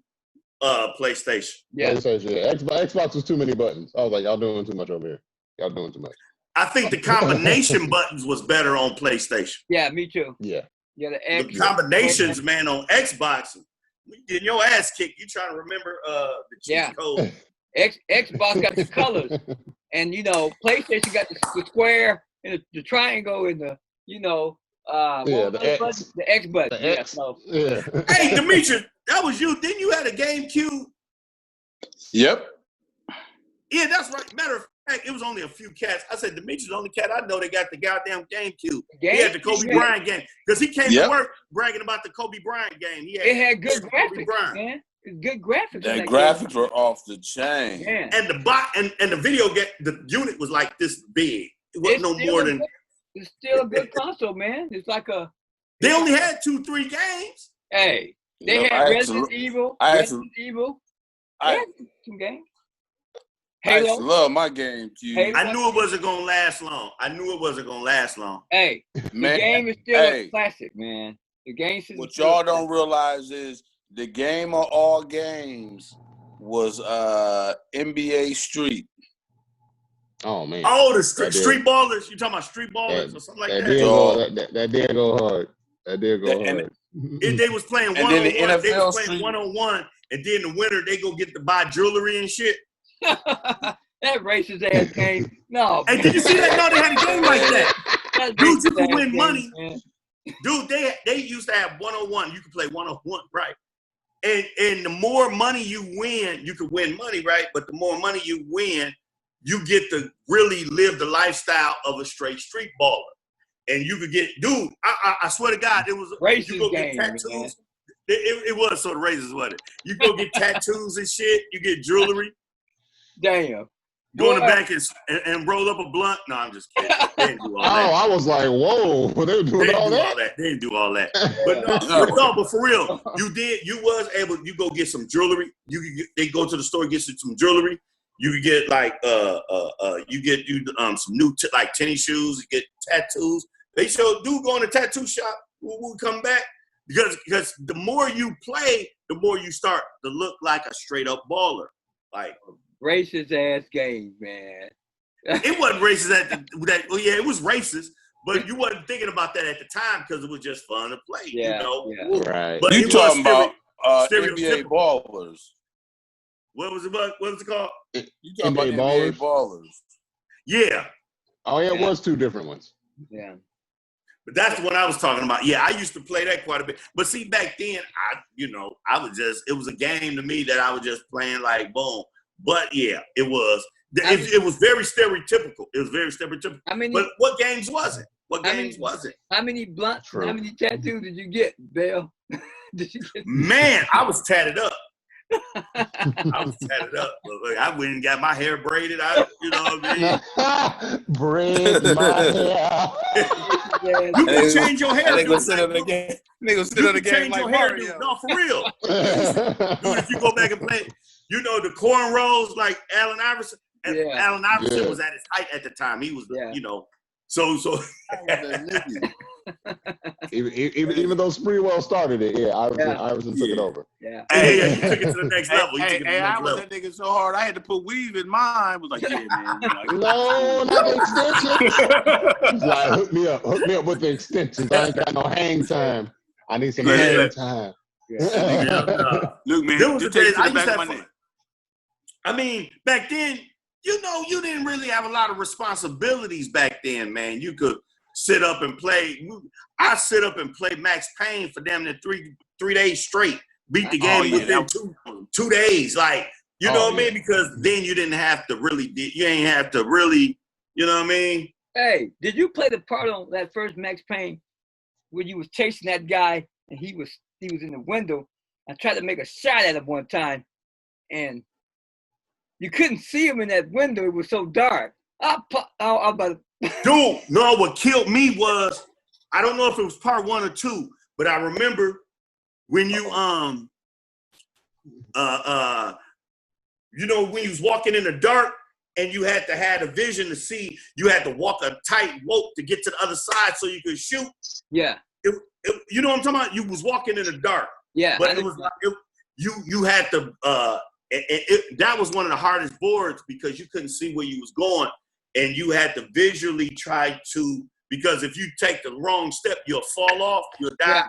[SPEAKER 2] PlayStation.
[SPEAKER 3] Yeah.
[SPEAKER 1] PlayStation, yeah. Xbox was too many buttons. I was like, y'all doing too much over here. Y'all doing too much.
[SPEAKER 2] I think the combination buttons was better on PlayStation.
[SPEAKER 3] Yeah, me too.
[SPEAKER 1] Yeah.
[SPEAKER 3] Yeah, the
[SPEAKER 2] The
[SPEAKER 3] X.
[SPEAKER 2] combinations, man, on Xbox, you getting your ass kicked. You trying to remember the cheat
[SPEAKER 3] Yeah.
[SPEAKER 2] code.
[SPEAKER 3] Xbox got the colors, and PlayStation got the square and the triangle and the
[SPEAKER 1] Yeah,
[SPEAKER 3] what was
[SPEAKER 1] the
[SPEAKER 3] the
[SPEAKER 1] X.
[SPEAKER 3] button? The X button.
[SPEAKER 1] The
[SPEAKER 3] Yeah,
[SPEAKER 1] X.
[SPEAKER 3] so
[SPEAKER 1] Yeah.
[SPEAKER 2] Hey, Demetrius, that was you. Didn't you have a GameCube?
[SPEAKER 4] Yep.
[SPEAKER 2] Yeah, that's right. Matter of fact, it was only a few cats. I said, Demetrius, the only cat I know that got the goddamn GameCube. He had the Kobe
[SPEAKER 3] Yeah.
[SPEAKER 2] Bryant game. Because he came
[SPEAKER 4] Yep.
[SPEAKER 2] to work bragging about the Kobe Bryant game.
[SPEAKER 3] It had good
[SPEAKER 2] Kobe
[SPEAKER 3] graphics,
[SPEAKER 2] Bryant.
[SPEAKER 3] man. It's good graphics.
[SPEAKER 4] That
[SPEAKER 3] in
[SPEAKER 4] graphics were off the chain.
[SPEAKER 3] game. Man.
[SPEAKER 2] And the video game, the unit was like this big. It wasn't no more than
[SPEAKER 3] It's still a good console, man. It's like a.
[SPEAKER 2] they only had 2-3 games.
[SPEAKER 3] Hey, they
[SPEAKER 4] Yep,
[SPEAKER 3] had
[SPEAKER 4] I
[SPEAKER 3] Resident Evil.
[SPEAKER 4] I
[SPEAKER 3] Resident Evil.
[SPEAKER 4] I-
[SPEAKER 3] They had some games.
[SPEAKER 4] I used to
[SPEAKER 3] Halo.
[SPEAKER 4] love my GameCube.
[SPEAKER 3] Halo.
[SPEAKER 2] I knew it wasn't gonna last long.
[SPEAKER 3] Hey, the
[SPEAKER 4] Man,
[SPEAKER 3] game is still
[SPEAKER 4] hey.
[SPEAKER 3] a classic, man. The game is
[SPEAKER 4] what
[SPEAKER 3] still
[SPEAKER 4] y'all
[SPEAKER 3] a
[SPEAKER 4] don't realize is the game of all games was NBA Street.
[SPEAKER 1] Oh man.
[SPEAKER 2] Oh, the
[SPEAKER 1] That did.
[SPEAKER 2] street ballers. You talking about street ballers or something like
[SPEAKER 1] That
[SPEAKER 2] that?
[SPEAKER 1] did
[SPEAKER 4] Dog.
[SPEAKER 1] go. That did go hard. That did go
[SPEAKER 4] And-
[SPEAKER 1] hard.
[SPEAKER 2] If they was playing
[SPEAKER 4] And then the
[SPEAKER 2] 1-on-one, they
[SPEAKER 4] NFL
[SPEAKER 2] was playing
[SPEAKER 4] street-
[SPEAKER 2] 1-on-one, and then the winner they go get to buy jewelry and shit.
[SPEAKER 3] that racist ass game. No.
[SPEAKER 2] Hey, did you see that? No, they had a game like that.
[SPEAKER 3] That
[SPEAKER 2] Dude, you
[SPEAKER 3] racist
[SPEAKER 2] can
[SPEAKER 3] ass
[SPEAKER 2] win
[SPEAKER 3] game,
[SPEAKER 2] money.
[SPEAKER 3] man.
[SPEAKER 2] Dude, they used to have 1-on-1. You could play 1-on-1, right? And the more money you win, you could win money, right? But the more money you win, you get to really live the lifestyle of a straight street baller. And you could get, dude, I swear to God, it was
[SPEAKER 3] Racist
[SPEAKER 2] you go
[SPEAKER 3] game,
[SPEAKER 2] get tattoos.
[SPEAKER 3] man.
[SPEAKER 2] It was sort of racist, wasn't it? You go get tattoos and shit. You get jewelry.
[SPEAKER 3] Damn.
[SPEAKER 2] Go in the
[SPEAKER 3] Boy.
[SPEAKER 2] back and roll up a blunt. No, I'm just kidding. They didn't do all
[SPEAKER 1] Oh,
[SPEAKER 2] that.
[SPEAKER 1] I was like, whoa, they were
[SPEAKER 2] They
[SPEAKER 1] doing
[SPEAKER 2] didn't
[SPEAKER 1] all
[SPEAKER 2] do all
[SPEAKER 1] that.
[SPEAKER 2] that. They didn't do all that. But for real, you was able. You go get some jewelry. They go to the store get some jewelry. You could get like some new like tennis shoes. You get tattoos. They show dude go in a tattoo shop. We'll come back because the more you play, the more you start to look like a straight up baller. Like
[SPEAKER 3] racist ass games, man.
[SPEAKER 2] it wasn't racist at that. Well, yeah, it was racist, but you wasn't thinking about that at the time because it was just fun to play.
[SPEAKER 3] Yeah,
[SPEAKER 2] you know,
[SPEAKER 3] yeah.
[SPEAKER 1] Right.
[SPEAKER 2] But
[SPEAKER 4] You
[SPEAKER 2] it
[SPEAKER 4] talking
[SPEAKER 2] was
[SPEAKER 4] about NBA ballers?
[SPEAKER 2] What was it? What was it called?
[SPEAKER 4] You talking
[SPEAKER 1] NBA
[SPEAKER 4] about NBA ballers?
[SPEAKER 2] Yeah.
[SPEAKER 1] Oh yeah, it
[SPEAKER 3] Yeah.
[SPEAKER 1] was two different ones.
[SPEAKER 3] Yeah.
[SPEAKER 2] But that's the one I was talking about. Yeah, I used to play that quite a bit. But see, back then, it was a game to me that I was just playing like boom. But yeah, it was very stereotypical. It was very stereotypical. But what games was it? What games was it?
[SPEAKER 3] How many blunts?
[SPEAKER 1] True.
[SPEAKER 3] How many tattoos did you get, Bill? Did you get?
[SPEAKER 2] Man, I was tatted up. I was tatted up. Look, I went and got my hair braided. You know what I mean?
[SPEAKER 1] Braid my hair.
[SPEAKER 2] You can change your hair.
[SPEAKER 4] They gonna sit on the game. They gonna sit on the game
[SPEAKER 2] change
[SPEAKER 4] like
[SPEAKER 2] your hair,
[SPEAKER 4] Mario.
[SPEAKER 2] dude. No, for real. Dude, if you go back and play, you know, the cornrows like Allen Iverson.
[SPEAKER 3] Yeah.
[SPEAKER 2] Allen Iverson
[SPEAKER 1] Yeah.
[SPEAKER 2] was at his height at the time. He was,
[SPEAKER 3] Yeah.
[SPEAKER 2] you know, so.
[SPEAKER 1] Even though Sprewell started it, Iverson took it over.
[SPEAKER 3] Yeah.
[SPEAKER 2] Yeah, you took it to the next level. You took it to the
[SPEAKER 4] Hey, I
[SPEAKER 2] next
[SPEAKER 4] was
[SPEAKER 2] level.
[SPEAKER 4] that nigga so hard, I had to put weave in mine. Was like, yeah, man. Like,
[SPEAKER 1] No, not the extensions. He's like, hook me up with the extensions. I ain't got no hang time. I need some hang time.
[SPEAKER 2] Yeah, nah.
[SPEAKER 4] look, man,
[SPEAKER 2] There was
[SPEAKER 4] just
[SPEAKER 2] a
[SPEAKER 4] take
[SPEAKER 2] day
[SPEAKER 4] it to
[SPEAKER 2] I
[SPEAKER 4] the
[SPEAKER 2] used
[SPEAKER 4] back
[SPEAKER 2] to
[SPEAKER 4] of
[SPEAKER 2] have
[SPEAKER 4] my
[SPEAKER 2] fun.
[SPEAKER 4] neck.
[SPEAKER 2] I mean, back then, you know, you didn't really have a lot of responsibilities back then, man. You could sit up and play. I sit up and play Max Payne for damn near three days straight. Beat the game within two days. Like, you know what I mean? Because then you didn't have to really, you ain't have to really, you know what I mean?
[SPEAKER 3] Hey, did you play the part on that first Max Payne where you was chasing that guy and he was in the window? I tried to make a shot at him one time, and you couldn't see him in that window. It was so dark. I'm about to...
[SPEAKER 2] Dude, no, what killed me was, I don't know if it was part 1 or 2, but I remember when you, you know, when you was walking in the dark and you had to have a vision to see, you had to walk a tight rope to get to the other side so you could shoot.
[SPEAKER 3] Yeah.
[SPEAKER 2] You know what I'm talking about? You was walking in the dark.
[SPEAKER 3] Yeah.
[SPEAKER 2] But it was like, you had to, that was one of the hardest boards because you couldn't see where you was going. And you had to visually try to, because if you take the wrong step, you'll fall off, you'll die.
[SPEAKER 3] Yeah.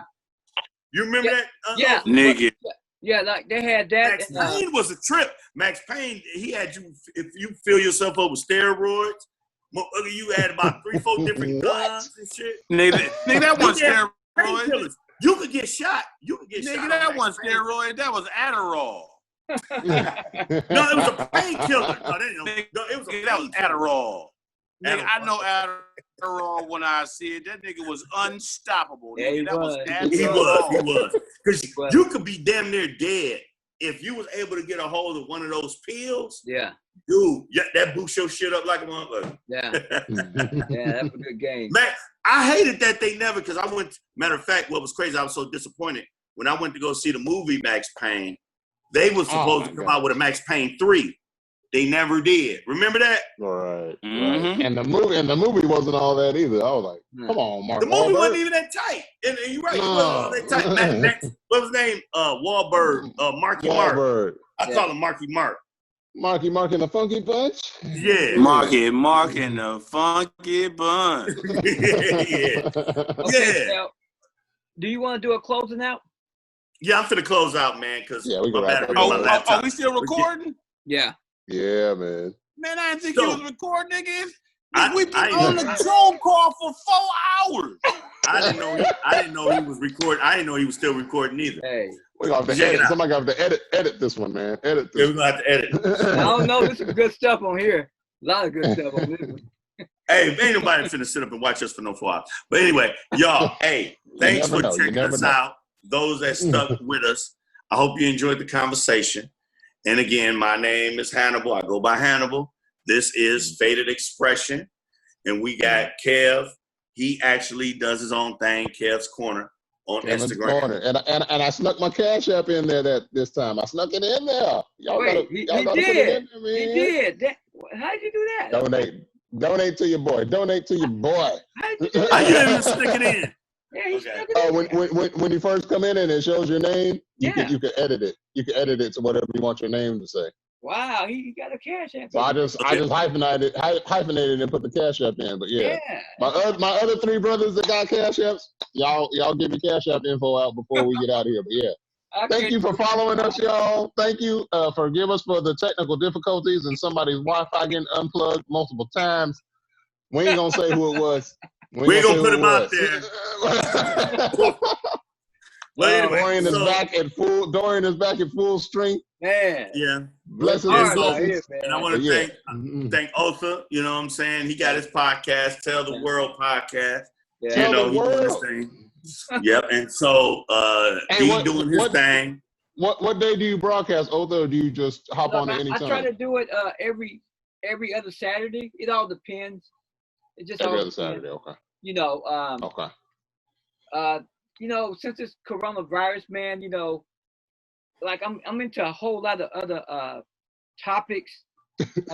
[SPEAKER 2] You remember that?
[SPEAKER 3] Yeah.
[SPEAKER 4] Nigga.
[SPEAKER 3] Yeah, like they had that.
[SPEAKER 2] Max Payne was a trip. Max Payne, he had you, if you fill yourself up with steroids, you had about 3-4 different guns and shit.
[SPEAKER 4] Nigga, that wasn't steroids.
[SPEAKER 2] Painkillers. You could get shot.
[SPEAKER 4] Nigga, that wasn't steroid. That was Adderall.
[SPEAKER 2] No, it was a painkiller. No, it was a
[SPEAKER 4] That was Adderall. Nigga,
[SPEAKER 2] Adderall.
[SPEAKER 4] I know Adderall when I see it. That nigga was unstoppable.
[SPEAKER 3] Yeah,
[SPEAKER 4] Nigga,
[SPEAKER 3] he
[SPEAKER 4] that was
[SPEAKER 3] was.
[SPEAKER 2] He
[SPEAKER 4] Adderall.
[SPEAKER 2] was. Because you could be damn near dead if you was able to get a hold of one of those pills.
[SPEAKER 3] Yeah.
[SPEAKER 2] Dude, that boosts your shit up like a motherfucker.
[SPEAKER 3] Yeah. Yeah, that's a good game.
[SPEAKER 2] Man, I hated that they never, because I went, matter of fact, what was crazy, I was so disappointed. When I went to go see the movie Max Payne, they was supposed to come out with a Max Payne 3. They never did. Remember that?
[SPEAKER 1] Right.
[SPEAKER 4] Mhm.
[SPEAKER 1] And the movie wasn't all that either. I was like, come on, Mark.
[SPEAKER 2] The movie
[SPEAKER 1] Wahlberg.
[SPEAKER 2] wasn't even that tight. And you're right, it wasn't all that tight.
[SPEAKER 1] No.
[SPEAKER 2] Max, what was his name? Wahlberg, Marky Mark.
[SPEAKER 1] Wahlberg.
[SPEAKER 2] I call him Marky Mark.
[SPEAKER 1] Marky Mark and the Funky Bunch.
[SPEAKER 2] Yeah.
[SPEAKER 4] Mark and the Funky Bun.
[SPEAKER 2] Yeah.
[SPEAKER 3] Okay,
[SPEAKER 2] Yeah.
[SPEAKER 3] Now, do you want to do a closing out?
[SPEAKER 2] Yeah, I'm finna close out, man, because
[SPEAKER 1] Yeah, we
[SPEAKER 2] my
[SPEAKER 1] can wrap
[SPEAKER 2] battery
[SPEAKER 1] up.
[SPEAKER 2] on my
[SPEAKER 4] Are
[SPEAKER 2] laptop.
[SPEAKER 4] we still recording?
[SPEAKER 3] Yeah.
[SPEAKER 1] Yeah, man.
[SPEAKER 4] Man, I didn't think
[SPEAKER 2] So-
[SPEAKER 4] you was recording, nigga.
[SPEAKER 2] I
[SPEAKER 4] We've been on the Zoom call for 4 hours.
[SPEAKER 2] I didn't know he was recording. I didn't know he was still recording either.
[SPEAKER 3] Hey.
[SPEAKER 1] We gonna have to
[SPEAKER 2] Check it
[SPEAKER 1] edit.
[SPEAKER 2] out.
[SPEAKER 1] Somebody gonna have to edit this one, man. Edit
[SPEAKER 2] Yeah,
[SPEAKER 1] this.
[SPEAKER 2] we're gonna have to edit.
[SPEAKER 3] I don't know. There's some good stuff on here. A lot of good stuff on this one.
[SPEAKER 2] Hey, if ain't nobody finna sit up and watch us for no 4 hours. But anyway, y'all, hey, thanks
[SPEAKER 1] never
[SPEAKER 2] for
[SPEAKER 1] know. You
[SPEAKER 2] checking
[SPEAKER 1] never
[SPEAKER 2] us
[SPEAKER 1] know.
[SPEAKER 2] out. Those that stuck with us, I hope you enjoyed the conversation. And again, my name is Hannibal. I go by Hannibal. This is Faded Expression. And we got Kev. He actually does his own thing, Kev's Corner. on
[SPEAKER 1] Kevin's
[SPEAKER 2] Instagram.
[SPEAKER 1] Corner. And I snuck my Cash App in there this time. I snuck it in there. Y'all
[SPEAKER 3] Wait,
[SPEAKER 1] gotta put it in there, man.
[SPEAKER 3] He did. How'd you do that?
[SPEAKER 1] Donate to your boy. Donate to your boy.
[SPEAKER 3] How'd you do
[SPEAKER 2] How you
[SPEAKER 3] that?
[SPEAKER 2] even stick it in?
[SPEAKER 3] Yeah, he
[SPEAKER 2] Okay.
[SPEAKER 3] stuck it in.
[SPEAKER 1] When you first come in and it shows your name, you
[SPEAKER 3] Yeah.
[SPEAKER 1] can edit it. You can edit it to whatever you want your name to say.
[SPEAKER 3] Wow, he got a Cash App.
[SPEAKER 1] So I just hyphenated and put the Cash App in. But yeah.
[SPEAKER 3] Yeah.
[SPEAKER 1] My other 3 brothers that got Cash Apps, y'all give your Cash App info out before we get out of here. But yeah. Thank you for following us, y'all. Thank you forgive us for the technical difficulties and somebody's Wi-Fi getting unplugged multiple times. We ain't gonna say who it was.
[SPEAKER 2] We ain't gonna put him out there. Well, anyway,
[SPEAKER 1] Dorian is back at full strength.
[SPEAKER 3] Man.
[SPEAKER 2] yeah.
[SPEAKER 1] Blessings
[SPEAKER 2] Yeah,
[SPEAKER 1] and
[SPEAKER 2] so-
[SPEAKER 1] blessings.
[SPEAKER 2] And I want to
[SPEAKER 1] Yeah.
[SPEAKER 2] thank Otha. You know what I'm saying? He got his podcast, Tell the World podcast.
[SPEAKER 3] Yeah.
[SPEAKER 1] Tell
[SPEAKER 2] You know,
[SPEAKER 1] the
[SPEAKER 2] he doing his
[SPEAKER 1] world.
[SPEAKER 2] thing. Yep. And so
[SPEAKER 1] Hey,
[SPEAKER 2] he doing his thing.
[SPEAKER 1] What day do you broadcast, Otha, or do you just hop on at any
[SPEAKER 3] I
[SPEAKER 1] time?
[SPEAKER 3] try to do it every other Saturday. It all depends. It just
[SPEAKER 1] Every
[SPEAKER 3] all
[SPEAKER 1] other
[SPEAKER 3] depends.
[SPEAKER 1] Saturday, okay.
[SPEAKER 3] You know,
[SPEAKER 1] Okay.
[SPEAKER 3] you know, since it's coronavirus, man, you know, like I'm into a whole lot of other topics.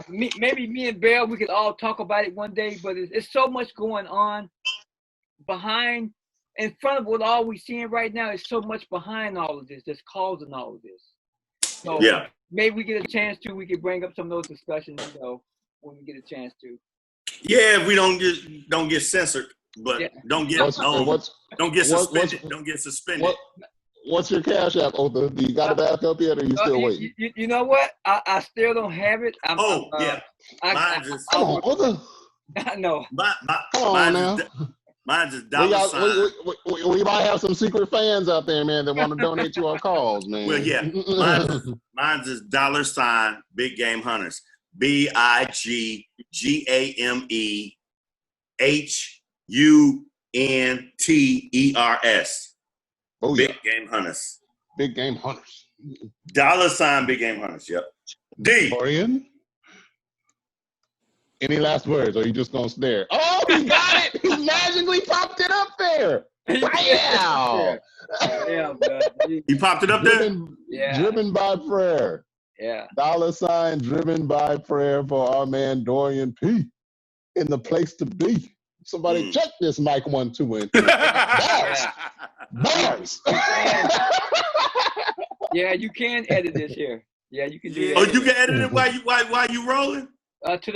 [SPEAKER 3] Maybe me and Bill, we could all talk about it one day, but it's so much going on behind, in front of what all we're seeing right now is so much behind all of this that's causing all of this. So
[SPEAKER 2] Yeah.
[SPEAKER 3] maybe we get a chance to, we could bring up some of those discussions, you know, when we get a chance to.
[SPEAKER 2] Yeah, if we don't get censored, but
[SPEAKER 3] Yeah.
[SPEAKER 2] don't get don't get suspended. Don't get suspended.
[SPEAKER 1] What's your Cash App, Otha? Do you got it back up yet, or you still waiting?
[SPEAKER 3] You know what? I still don't have it.
[SPEAKER 2] Yeah. Mine's is
[SPEAKER 1] Come on, Otha.
[SPEAKER 3] I know.
[SPEAKER 1] Come on now.
[SPEAKER 2] Mine's is $.
[SPEAKER 1] We might have some secret fans out there, man, that want to donate to our cause, man.
[SPEAKER 2] Well, yeah. Mine's is $ Big Game Hunters. BIGGAMEHUNTERS.
[SPEAKER 1] Oh, yeah.
[SPEAKER 2] Big Game Hunters.
[SPEAKER 1] Big Game Hunters.
[SPEAKER 2] $ Big Game Hunters. Yep. D.
[SPEAKER 1] Dorian? Any last words, or you just gonna stare? Oh, he got it! He magically popped it up there. Wow!
[SPEAKER 3] Yeah, man.
[SPEAKER 2] You popped it up there?
[SPEAKER 1] Driven by prayer.
[SPEAKER 3] Yeah.
[SPEAKER 1] $ driven by prayer for our man Dorian P. In the place to be. Somebody check this mic 1, 2, and 3. Bars.
[SPEAKER 3] Yeah, you can edit this here. Yeah, you can do that.
[SPEAKER 2] Oh, you can edit it while you rolling?
[SPEAKER 3] To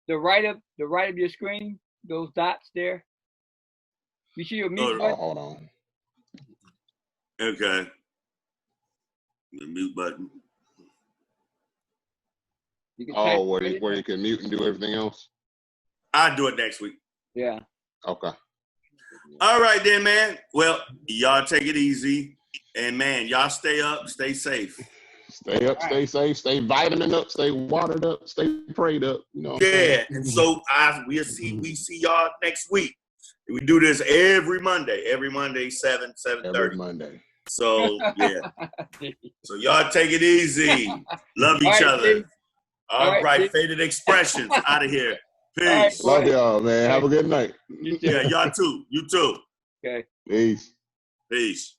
[SPEAKER 3] the right of your screen, those dots there. You see your mute button?
[SPEAKER 1] Hold on.
[SPEAKER 2] Okay. The mute button.
[SPEAKER 3] You can type
[SPEAKER 1] where you can mute and do everything else?
[SPEAKER 2] I'll do it next week.
[SPEAKER 3] Yeah.
[SPEAKER 1] Okay.
[SPEAKER 2] All right then, man. Well, y'all take it easy. And man, y'all stay up, stay safe.
[SPEAKER 1] Stay up, stay safe, stay vitamin up, stay watered up, stay prayed up. You know.
[SPEAKER 2] Yeah. And so we see y'all next week. We do this every Monday, 7:30.
[SPEAKER 1] Every Monday.
[SPEAKER 2] So yeah. So y'all take it easy. Love each
[SPEAKER 3] All right,
[SPEAKER 2] other.
[SPEAKER 3] Steve.
[SPEAKER 2] All right, Faded Expressions out of here. Peace.
[SPEAKER 3] All right.
[SPEAKER 1] Love y'all, man. Have a good night.
[SPEAKER 3] You too.
[SPEAKER 2] Yeah, y'all too. You too.
[SPEAKER 3] Okay.
[SPEAKER 1] Peace.
[SPEAKER 2] Peace.